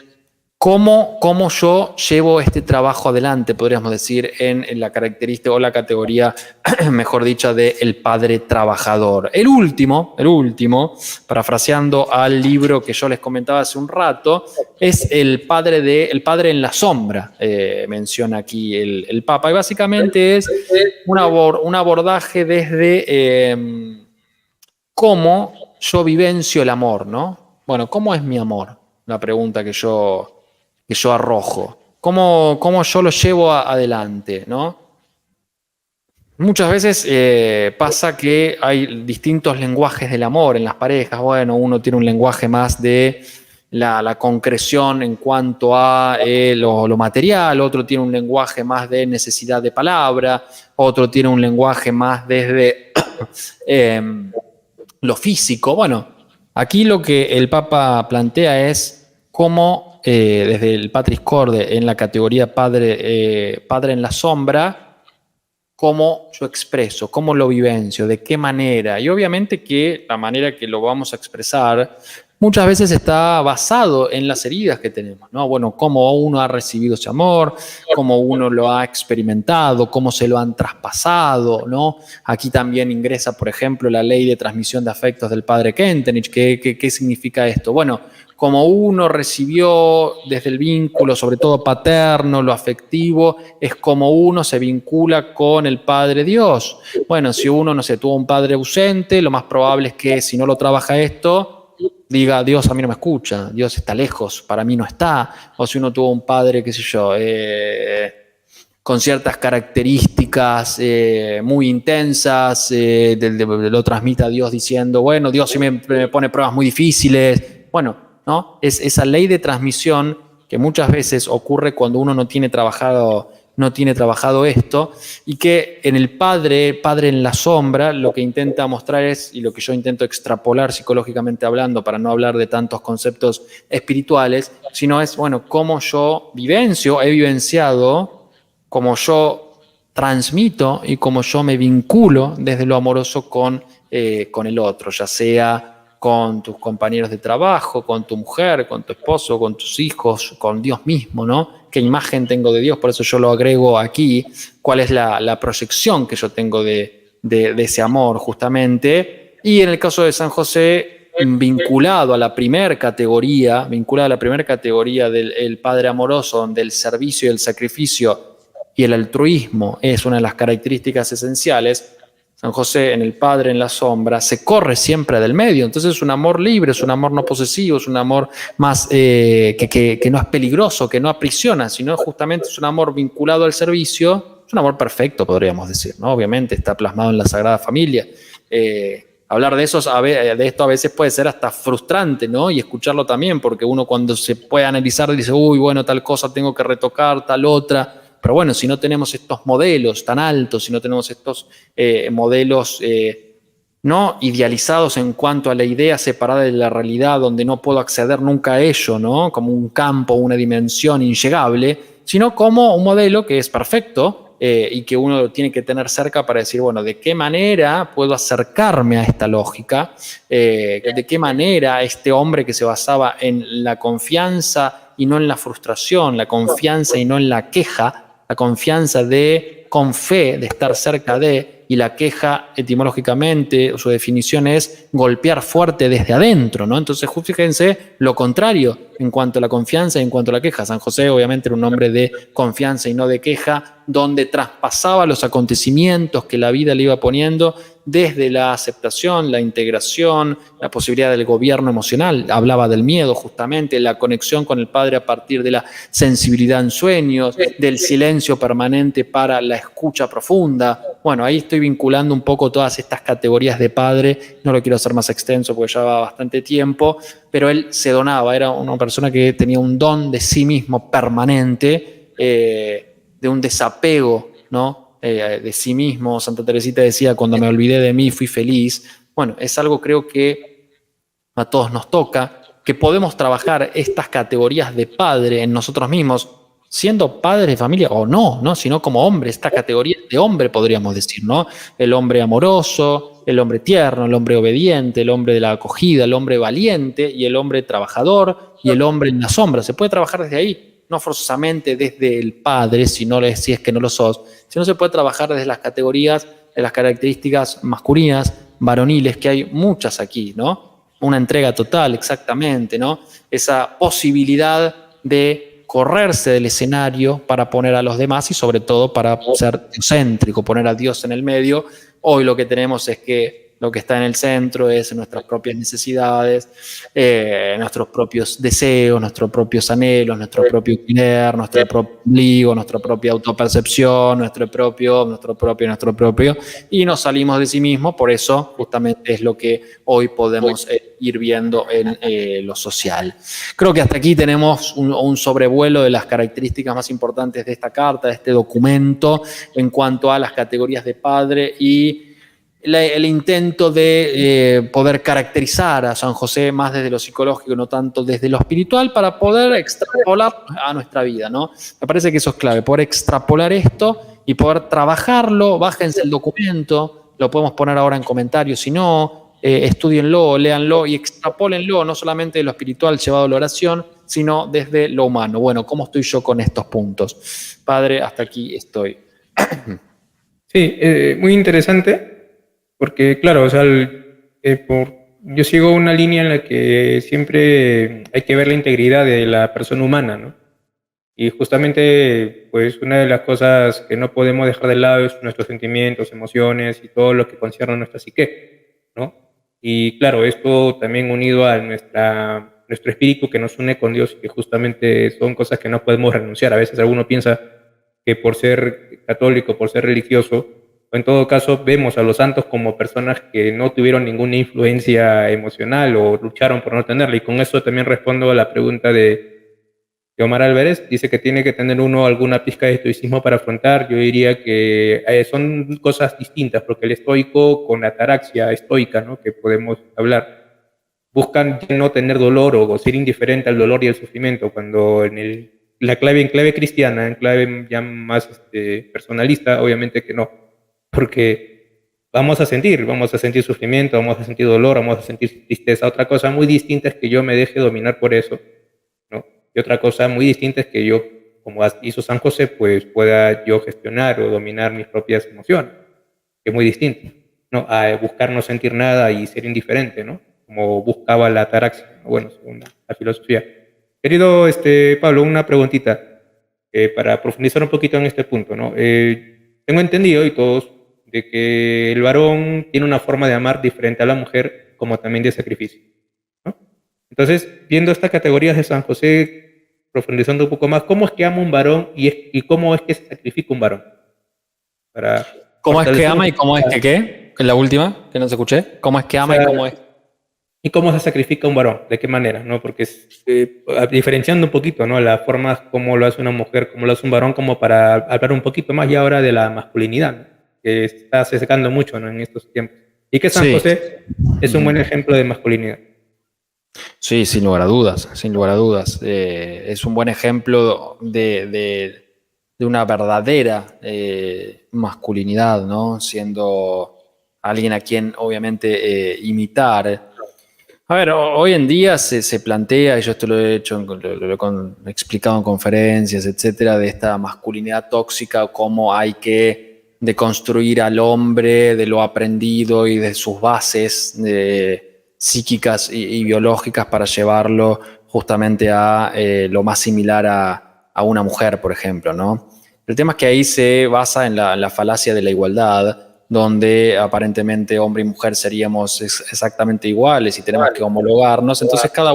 ¿cómo yo llevo este trabajo adelante, podríamos decir, en la característica o la categoría, mejor dicha, de el padre trabajador? El último, parafraseando al libro que yo les comentaba hace un rato, es el padre en la sombra, menciona aquí el Papa, y básicamente es un abordaje desde cómo yo vivencio el amor, ¿no? Bueno, ¿cómo es mi amor? Una pregunta que yo arrojo. ¿Cómo yo lo llevo adelante, ¿no? Muchas veces pasa que hay distintos lenguajes del amor en las parejas. Bueno, uno tiene un lenguaje más de la concreción en cuanto a lo material, otro tiene un lenguaje más de necesidad de palabra, otro tiene un lenguaje más desde lo físico. Bueno, aquí lo que el Papa plantea es cómo desde el Patris Corde en la categoría padre en la sombra, cómo yo expreso, cómo lo vivencio, de qué manera. Y obviamente que la manera que lo vamos a expresar muchas veces está basado en las heridas que tenemos, ¿no? Bueno, cómo uno ha recibido ese amor, cómo uno lo ha experimentado, cómo se lo han traspasado, ¿no? Aquí también ingresa, por ejemplo, la ley de transmisión de afectos del padre Kentenich. ¿Qué significa esto? Bueno, como uno recibió desde el vínculo, sobre todo paterno, lo afectivo, es como uno se vincula con el Padre Dios. Bueno, si uno, no sé, tuvo un padre ausente, lo más probable es que si no lo trabaja esto, diga, Dios a mí no me escucha, Dios está lejos, para mí no está. O si uno tuvo un padre, qué sé yo, con ciertas características muy intensas, lo transmite a Dios diciendo, bueno, Dios sí me pone pruebas muy difíciles. Bueno, ¿no? Es esa ley de transmisión que muchas veces ocurre cuando uno no tiene trabajado esto, y que en el padre en la sombra, lo que intenta mostrar es, y lo que yo intento extrapolar psicológicamente hablando, para no hablar de tantos conceptos espirituales, sino es, bueno, cómo yo he vivenciado, cómo yo transmito y cómo yo me vinculo desde lo amoroso con el otro, ya sea con tus compañeros de trabajo, con tu mujer, con tu esposo, con tus hijos, con Dios mismo, ¿no? ¿Qué imagen tengo de Dios? Por eso yo lo agrego aquí. ¿Cuál es la proyección que yo tengo de ese amor, justamente? Y en el caso de San José, vinculado a la primera categoría del padre amoroso, donde el servicio y el sacrificio y el altruismo es una de las características esenciales, San José, en el padre en la sombra, se corre siempre del medio. Entonces es un amor libre, es un amor no posesivo, es un amor más que no es peligroso, que no aprisiona, sino justamente es un amor vinculado al servicio. Es un amor perfecto, podríamos decir, ¿no? Obviamente está plasmado en la Sagrada Familia. Hablar de esto a veces puede ser hasta frustrante, ¿no? Y escucharlo también, porque uno cuando se puede analizar dice, uy, bueno, tal cosa tengo que retocar, tal otra. Pero bueno, si no tenemos estos modelos tan altos, si no tenemos estos modelos no idealizados en cuanto a la idea separada de la realidad, donde no puedo acceder nunca a ello, ¿no? Como un campo, una dimensión inllegable, sino como un modelo que es perfecto y que uno tiene que tener cerca para decir, bueno, ¿de qué manera puedo acercarme a esta lógica? ¿De qué manera este hombre que se basaba en la confianza y no en la frustración, la confianza y no en la queja, la confianza con fe, de estar cerca de, y la queja etimológicamente, su definición es golpear fuerte desde adentro, ¿no? Entonces, fíjense lo contrario en cuanto a la confianza y en cuanto a la queja. San José obviamente era un hombre de confianza y no de queja, donde traspasaba los acontecimientos que la vida le iba poniendo desde la aceptación, la integración, la posibilidad del gobierno emocional. Hablaba del miedo justamente, la conexión con el Padre a partir de la sensibilidad en sueños, del silencio permanente para la escucha profunda. Bueno, ahí estoy vinculando un poco todas estas categorías de padre. No lo quiero hacer más extenso porque ya va bastante tiempo, pero él se donaba, era una persona que tenía un don de sí mismo permanente, de un desapego, ¿no? De sí mismo. Santa Teresita decía, cuando me olvidé de mí fui feliz. Bueno, es algo creo que a todos nos toca, que podemos trabajar estas categorías de padre en nosotros mismos, siendo padres de familia o no, ¿no? Sino como hombre, esta categoría de hombre podríamos decir, ¿no? El hombre amoroso, el hombre tierno, el hombre obediente, el hombre de la acogida, el hombre valiente y el hombre trabajador y el hombre en la sombra. Se puede trabajar desde ahí, no forzosamente desde el padre, si es que no lo sos, sino se puede trabajar desde las categorías, de las características masculinas, varoniles, que hay muchas aquí, ¿no? Una entrega total, exactamente, ¿no? Esa posibilidad de correrse del escenario para poner a los demás y sobre todo para ser teocéntrico, poner a Dios en el medio. Hoy lo que tenemos es que lo que está en el centro es nuestras propias necesidades, nuestros propios deseos, nuestros propios anhelos, nuestro propio querer, nuestro propio ombligo, nuestra propia autopercepción, nuestro propio, y nos salimos de sí mismos. Por eso justamente es lo que hoy podemos ir viendo en lo social. Creo que hasta aquí tenemos un sobrevuelo de las características más importantes de esta carta, de este documento, en cuanto a las categorías de padre y el intento de poder caracterizar a San José más desde lo psicológico, no tanto desde lo espiritual, para poder extrapolar a nuestra vida, ¿no? Me parece que eso es clave, poder extrapolar esto y poder trabajarlo. Bájense el documento, lo podemos poner ahora en comentarios, si no, estudienlo, léanlo y extrapólenlo, no solamente de lo espiritual llevado a la oración, sino desde lo humano. Bueno, ¿cómo estoy yo con estos puntos? Padre, hasta aquí estoy. Sí, muy interesante. Porque, claro, o sea, yo sigo una línea en la que siempre hay que ver la integridad de la persona humana, ¿no? Y justamente, pues, una de las cosas que no podemos dejar de lado es nuestros sentimientos, emociones y todo lo que concierne a nuestra psique, ¿no? Y claro, esto también unido a nuestro espíritu que nos une con Dios, que justamente son cosas que no podemos renunciar. A veces alguno piensa que por ser católico, por ser religioso, o en todo caso vemos a los santos como personas que no tuvieron ninguna influencia emocional o lucharon por no tenerla. Y con eso también respondo a la pregunta de Omar Álvarez. Dice que tiene que tener uno alguna pizca de estoicismo para afrontar. Yo diría que son cosas distintas, porque el estoico con la ataraxia estoica, ¿no?, que podemos hablar, buscan no tener dolor o ser indiferente al dolor y al sufrimiento, cuando en clave cristiana, en clave ya más personalista, obviamente que no, porque vamos a sentir sufrimiento, vamos a sentir dolor, vamos a sentir tristeza. Otra cosa muy distinta es que yo me deje dominar por eso, ¿no? Y otra cosa muy distinta es que yo, como hizo San José, pues pueda yo gestionar o dominar mis propias emociones, que es muy distinto, ¿no?, a buscar no sentir nada y ser indiferente, ¿no?, como buscaba la ataraxia, ¿no? Bueno, según la filosofía. Querido Pablo, una preguntita para profundizar un poquito en este punto, ¿no? Tengo entendido, y todos, de que el varón tiene una forma de amar diferente a la mujer, como también de sacrificio, ¿no? Entonces, viendo estas categorías de San José, profundizando un poco más, ¿cómo es que ama un varón y cómo es que se sacrifica un varón? Para ¿Cómo es que ama y cómo es que qué? La última, que no se escuché. ¿Cómo es que ama y cómo es? ¿Y cómo se sacrifica un varón? ¿De qué manera? ¿No? Porque diferenciando un poquito, ¿no?, las formas como lo hace una mujer, como lo hace un varón, como para hablar un poquito más ya ahora de la masculinidad, ¿no?, que está sesgando mucho, ¿no?, en estos tiempos. Y que San José es un buen ejemplo de masculinidad. Sí, sin lugar a dudas, sin lugar a dudas. Es un buen ejemplo de una verdadera masculinidad, ¿no? Siendo alguien a quien obviamente imitar. A ver, hoy en día se plantea, y yo esto lo he hecho, lo he explicado en conferencias, etcétera, de esta masculinidad tóxica, cómo hay que deconstruir al hombre de lo aprendido y de sus bases psíquicas y biológicas para llevarlo justamente a lo más similar a una mujer, por ejemplo, ¿no? El tema es que ahí se basa en la falacia de la igualdad, donde aparentemente hombre y mujer seríamos exactamente iguales y tenemos que homologarnos. Entonces cada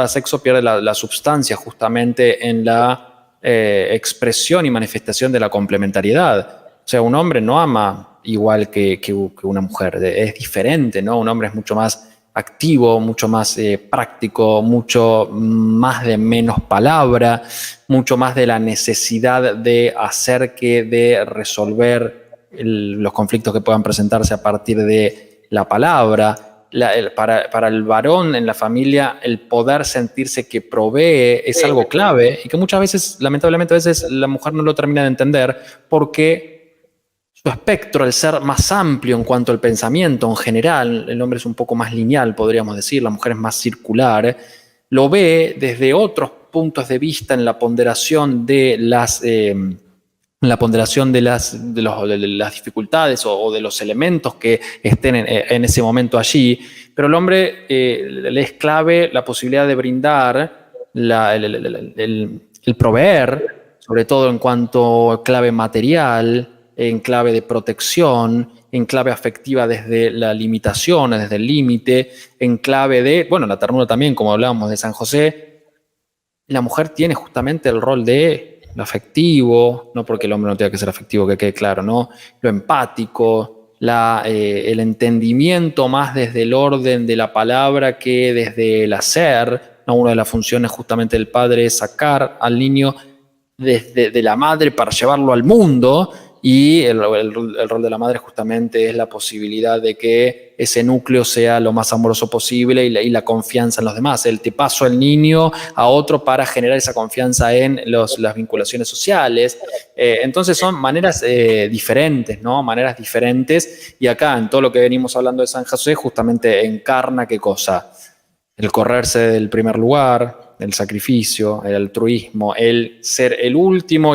sexo pierde la substancia justamente en la expresión y manifestación de la complementariedad. O sea, un hombre no ama igual que una mujer, es diferente, ¿no? Un hombre es mucho más activo, mucho más práctico, mucho más de menos palabra, mucho más de la necesidad de hacer que de resolver los conflictos que puedan presentarse a partir de la palabra. Para el varón en la familia, el poder sentirse que provee es algo clave y que muchas veces, lamentablemente, a veces la mujer no lo termina de entender porque su espectro, al ser más amplio en cuanto al pensamiento en general, el hombre es un poco más lineal, podríamos decir, la mujer es más circular, lo ve desde otros puntos de vista en la ponderación de las dificultades o de los elementos que estén en ese momento allí, pero el hombre le es clave la posibilidad de brindar, el proveer, sobre todo en cuanto a clave material, en clave de protección, en clave afectiva desde la limitación, desde el límite, en clave de, bueno, la ternura también, como hablábamos de San José. La mujer tiene justamente el rol de lo afectivo, no porque el hombre no tenga que ser afectivo, que quede claro, ¿no? Lo empático, el entendimiento más desde el orden de la palabra que desde el hacer, ¿no? Una de las funciones justamente del padre es sacar al niño desde de la madre para llevarlo al mundo, y el rol de la madre justamente es la posibilidad de que ese núcleo sea lo más amoroso posible y la confianza en los demás. El te paso al niño a otro para generar esa confianza en las vinculaciones sociales. Entonces son maneras diferentes, ¿no? Maneras diferentes, y acá en todo lo que venimos hablando de San José justamente encarna ¿qué cosa? El correrse del primer lugar, el sacrificio, el altruismo, el ser el último,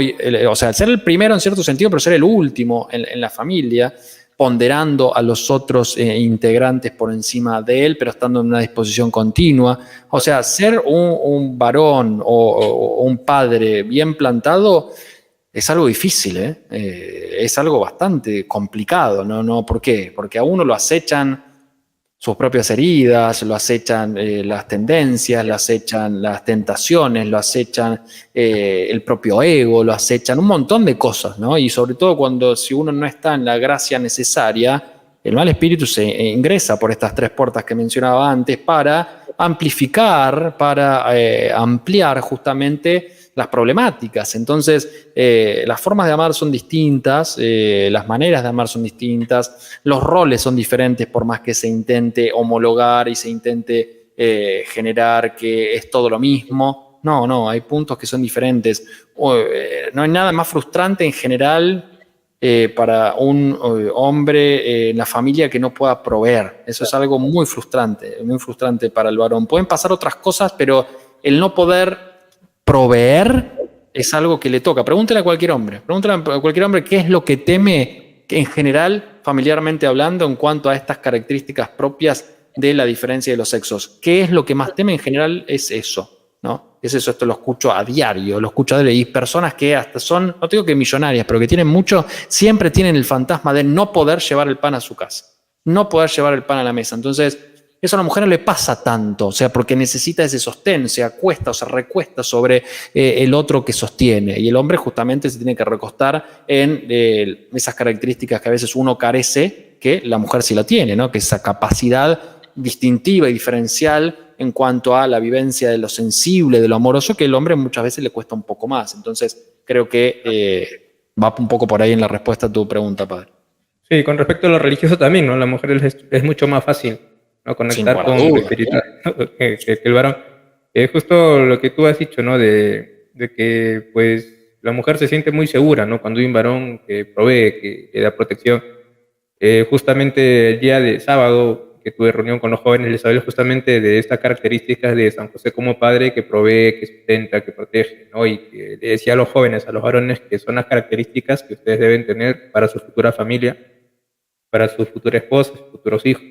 o sea, el ser el primero en cierto sentido, pero ser el último en la familia, ponderando a los otros integrantes por encima de él, pero estando en una disposición continua. O sea, ser un varón o un padre bien plantado es algo difícil, es algo bastante complicado, ¿no? ¿Por qué? Porque a uno lo acechan sus propias heridas, lo acechan las tendencias, lo acechan las tentaciones, lo acechan el propio ego, lo acechan un montón de cosas, ¿no? Y sobre todo cuando si uno no está en la gracia necesaria, el mal espíritu se ingresa por estas tres puertas que mencionaba antes para amplificar, para ampliar justamente las problemáticas. Entonces, las formas de amar son distintas, las maneras de amar son distintas, los roles son diferentes por más que se intente homologar y se intente generar que es todo lo mismo. No, hay puntos que son diferentes. No hay nada más frustrante en general para un hombre en la familia que no pueda proveer. Eso es algo muy frustrante para el varón. Pueden pasar otras cosas, pero el no poder proveer es algo que le toca. Pregúntale a cualquier hombre qué es lo que teme en general, familiarmente hablando, en cuanto a estas características propias de la diferencia de los sexos. ¿Qué es lo que más teme en general? Es eso, ¿no? Es eso, esto lo escucho a diario, lo escucho a diario. Y personas que hasta son, no digo que millonarias, pero que tienen mucho, siempre tienen el fantasma de no poder llevar el pan a su casa, no poder llevar el pan a la mesa. Entonces, eso a la mujer no le pasa tanto, o sea, porque necesita ese sostén, se acuesta o se recuesta sobre el otro que sostiene. Y el hombre justamente se tiene que recostar en esas características que a veces uno carece, que la mujer sí la tiene, ¿no? Que esa capacidad distintiva y diferencial en cuanto a la vivencia de lo sensible, de lo amoroso, que el hombre muchas veces le cuesta un poco más. Entonces, creo que va un poco por ahí en la respuesta a tu pregunta, padre. Sí, con respecto a lo religioso también, ¿no? La mujer es mucho más fácil, ¿no? Conectar con lo espiritual que el varón. Es justo lo que tú has dicho, ¿no? De que, pues, la mujer se siente muy segura, ¿no? Cuando hay un varón que provee, que da protección. Justamente el día de sábado que tuve reunión con los jóvenes, les hablé justamente de estas características de San José como padre que provee, que sustenta, que protege, ¿no? Y que le decía a los jóvenes, a los varones, que son las características que ustedes deben tener para su futura familia, para su futura esposa, sus futuros hijos.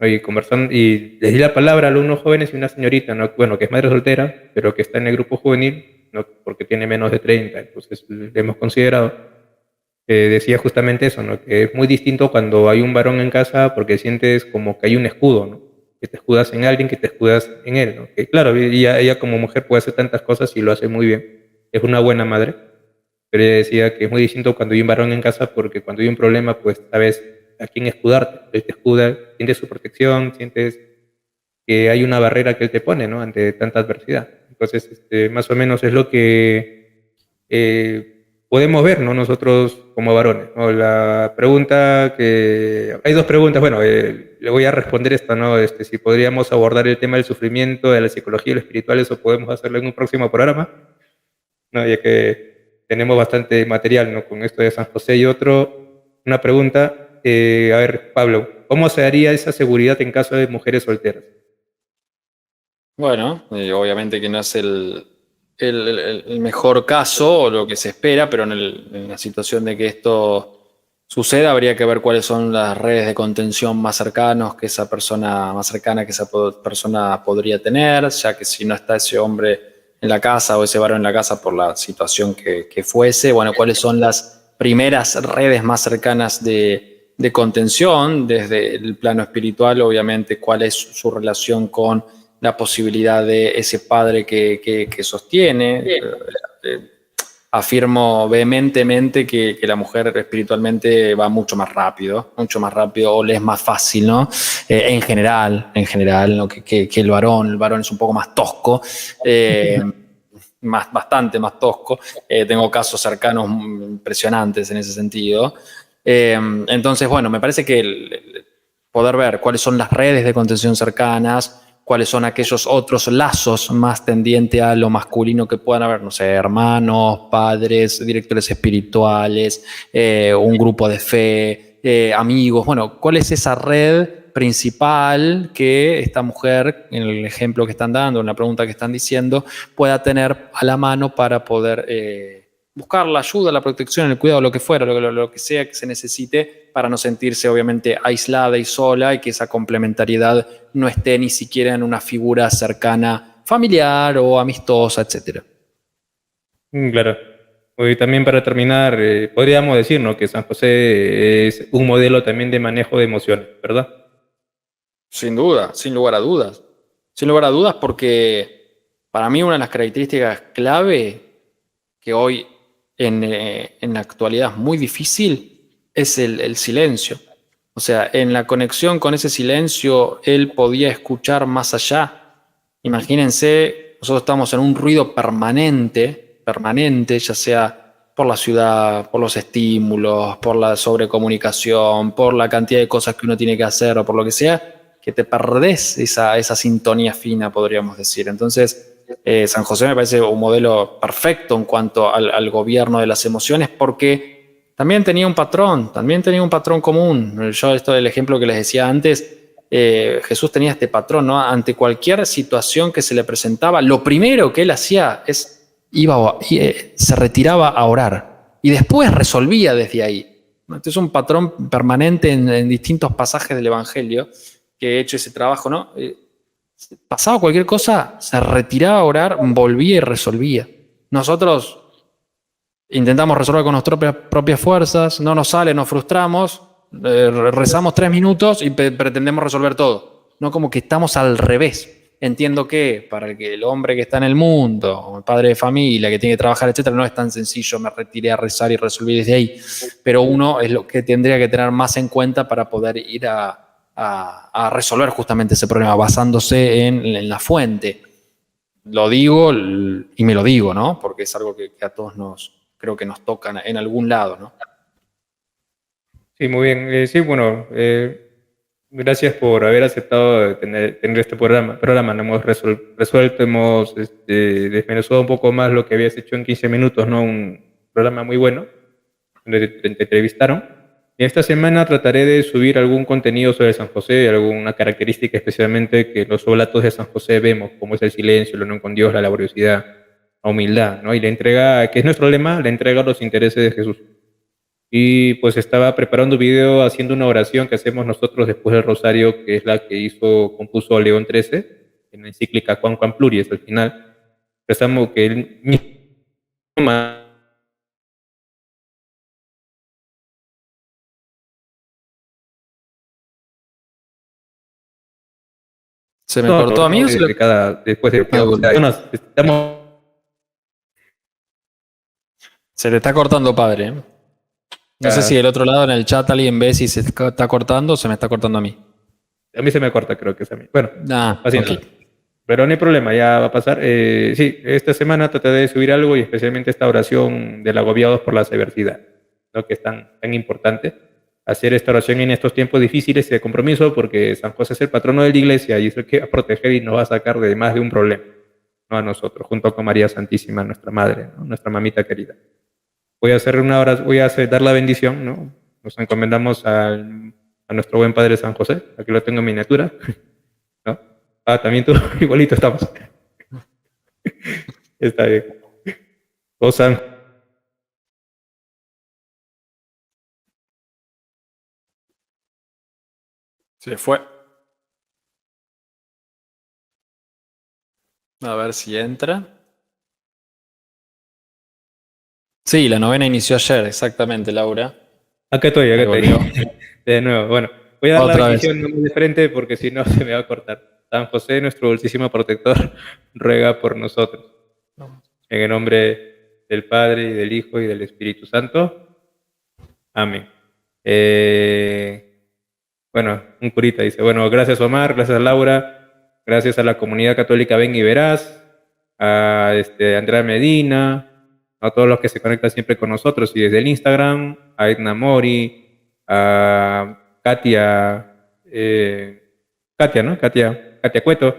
Y conversando, y les di la palabra a algunos jóvenes y una señorita, ¿no? Bueno, que es madre soltera, pero que está en el grupo juvenil, ¿no? Porque tiene menos de 30, entonces le hemos considerado. Decía justamente eso, ¿no? Que es muy distinto cuando hay un varón en casa porque sientes como que hay un escudo, ¿no? Que te escudas en alguien, que te escudas en él, ¿no? Que claro, ella como mujer puede hacer tantas cosas y lo hace muy bien, es una buena madre, pero ella decía que es muy distinto cuando hay un varón en casa porque cuando hay un problema, pues, sabes, a quién escudarte. Él te escuda, sientes su protección, sientes que hay una barrera que él te pone, ¿no? Ante tanta adversidad. Entonces, más o menos es lo que podemos ver, ¿no? Nosotros como varones, ¿no? La pregunta que... Hay dos preguntas, bueno, le voy a responder esta, ¿no? Si podríamos abordar el tema del sufrimiento, de la psicología y lo espiritual, eso podemos hacerlo en un próximo programa, ¿no? Ya que tenemos bastante material, ¿no? Con esto de San José. Y una pregunta, a ver, Pablo, ¿cómo se daría esa seguridad en caso de mujeres solteras? Bueno, obviamente que no es el mejor caso o lo que se espera, pero en la situación de que esto suceda, habría que ver cuáles son las redes de contención más cercanas que esa persona, más cercana que esa persona podría tener, ya que si no está ese hombre en la casa o ese varón en la casa por la situación que fuese, bueno, cuáles son las primeras redes más cercanas de contención desde el plano espiritual, obviamente cuál es su relación con la posibilidad de ese padre que sostiene. Afirmo vehementemente que la mujer espiritualmente va mucho más rápido o le es más fácil, ¿no? En general, ¿no? Que el varón es un poco más tosco, bastante más tosco. Tengo casos cercanos impresionantes en ese sentido. Entonces, bueno, me parece que poder ver cuáles son las redes de contención cercanas, cuáles son aquellos otros lazos más tendientes a lo masculino que puedan haber, no sé, hermanos, padres, directores espirituales, un grupo de fe, amigos. Bueno, ¿cuál es esa red principal que esta mujer, en el ejemplo que están dando, en la pregunta que están diciendo, pueda tener a la mano para poder buscar la ayuda, la protección, el cuidado, lo que fuera, lo que sea que se necesite para no sentirse obviamente aislada y sola y que esa complementariedad no esté ni siquiera en una figura cercana familiar o amistosa, etc. Claro. Y también para terminar, podríamos decir, ¿no? Que San José es un modelo también de manejo de emociones, ¿verdad? Sin duda, sin lugar a dudas. Sin lugar a dudas porque para mí una de las características clave que hoy en la actualidad es muy difícil es el silencio. O sea, en la conexión con ese silencio, él podía escuchar más allá. Imagínense, nosotros estamos en un ruido permanente, ya sea por la ciudad, por los estímulos, por la sobrecomunicación, por la cantidad de cosas que uno tiene que hacer o por lo que sea, que te perdés esa sintonía fina, podríamos decir. Entonces, San José me parece un modelo perfecto en cuanto al gobierno de las emociones, porque también tenía un patrón común. Yo, esto del ejemplo que les decía antes, Jesús tenía este patrón, ¿no? Ante cualquier situación que se le presentaba, lo primero que él hacía se retiraba a orar y después resolvía desde ahí. Este es un patrón permanente en distintos pasajes del Evangelio que he hecho ese trabajo, ¿no? Pasaba cualquier cosa, se retiraba a orar, volvía y resolvía. Nosotros intentamos resolver con nuestras propias fuerzas, no nos sale, nos frustramos, rezamos 3 minutos y pretendemos resolver todo. No, como que estamos al revés. Entiendo que para el hombre que está en el mundo, el padre de familia, que tiene que trabajar, etcétera, no es tan sencillo, me retiré a rezar y resolví desde ahí. Pero uno es lo que tendría que tener más en cuenta para poder ir a resolver justamente ese problema, basándose en la fuente. Lo digo y me lo digo, ¿no? Porque es algo que a todos creo que nos toca en algún lado, ¿no? Sí, muy bien. Sí, bueno, gracias por haber aceptado tener este programa. Lo hemos resuelto, hemos desmenuzado un poco más lo que habías hecho en 15 minutos, ¿no? Un programa muy bueno, donde te entrevistaron. Y esta semana trataré de subir algún contenido sobre San José, alguna característica especialmente que los oblatos de San José vemos, como es el silencio, la unión con Dios, la laboriosidad, la humildad, ¿no? Y la entrega, que es nuestro lema, la entrega a los intereses de Jesús. Y pues estaba preparando un video haciendo una oración que hacemos nosotros después del rosario, que es la que compuso León XIII, en la encíclica Quam Pluris. Al final, rezamos que él mismo ¿Se me cortó a mí o se le... después de estamos... Se le está cortando, padre, ¿eh? No sé si del otro lado en el chat alguien ve si se está cortando o se me está cortando a mí. A mí se me corta, creo que es a mí. Bueno, así ok. no. Pero no hay problema, ya va a pasar. Sí, esta semana traté de subir algo y especialmente esta oración del agobiados por la diversidad, ¿no? Que es tan importante. Hacer esta oración en estos tiempos difíciles y de compromiso, porque San José es el patrono de la iglesia y es el que va a proteger y nos va a sacar de más de un problema, no a nosotros, junto con María Santísima, nuestra madre, ¿no? Nuestra mamita querida. Voy a hacer una hora, dar la bendición, ¿no? Nos encomendamos a nuestro buen padre San José, aquí lo tengo en miniatura, ¿no? También tú, igualito estamos. Está bien. Oh San. Se fue. A ver si entra. Sí, la novena inició ayer, exactamente, Laura. Acá estoy. Volvió. De nuevo, bueno, voy a dar Otra la vez. bendición no de frente porque si no se me va a cortar. San José, nuestro dulcísimo protector, ruega por nosotros. En el nombre del Padre, y del Hijo, y del Espíritu Santo. Amén. Bueno, un curita dice, bueno, gracias Omar, gracias Laura, gracias a la comunidad católica Ven y Verás, a Andrea Medina, a todos los que se conectan siempre con nosotros y desde el Instagram, a Edna Mori, a Katia, ¿no? Katia Cueto,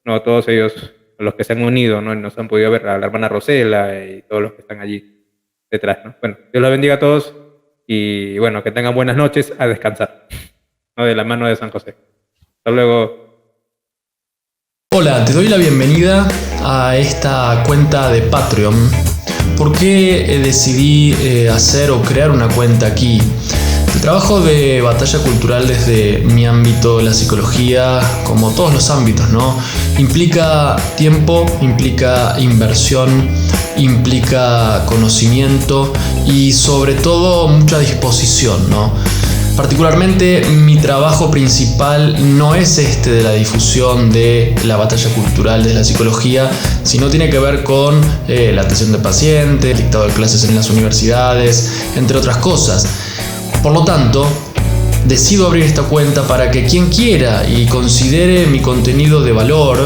no, todos ellos, los que se han unido, ¿no? Y nos han podido ver, a la hermana Rosela y todos los que están allí detrás, ¿no? Bueno, Dios los bendiga a todos y bueno, que tengan buenas noches, a descansar, ¿no? De la mano de San José. Hasta luego. Hola, te doy la bienvenida a esta cuenta de Patreon. ¿Por qué decidí hacer o crear una cuenta aquí? El trabajo de Batalla Cultural desde mi ámbito de la psicología, como todos los ámbitos, ¿no? Implica tiempo, implica inversión, implica conocimiento y sobre todo mucha disposición, ¿no? Particularmente mi trabajo principal no es de la difusión de la batalla cultural de la psicología, sino tiene que ver con la atención de pacientes, el dictado de clases en las universidades, entre otras cosas. Por lo tanto, decido abrir esta cuenta para que quien quiera y considere mi contenido de valor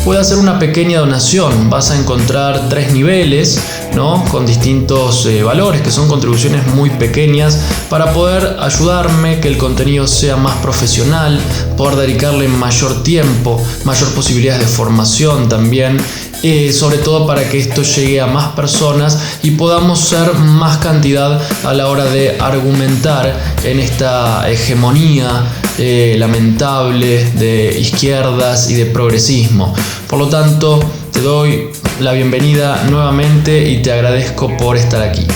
pueda hacer una pequeña donación. Vas a encontrar 3 niveles, ¿no? Con distintos valores, que son contribuciones muy pequeñas para poder ayudarme, que el contenido sea más profesional, poder dedicarle mayor tiempo, mayor posibilidades de formación también. Sobre todo para que esto llegue a más personas y podamos ser más cantidad a la hora de argumentar en esta hegemonía lamentable de izquierdas y de progresismo. Por lo tanto, te doy la bienvenida nuevamente y te agradezco por estar aquí.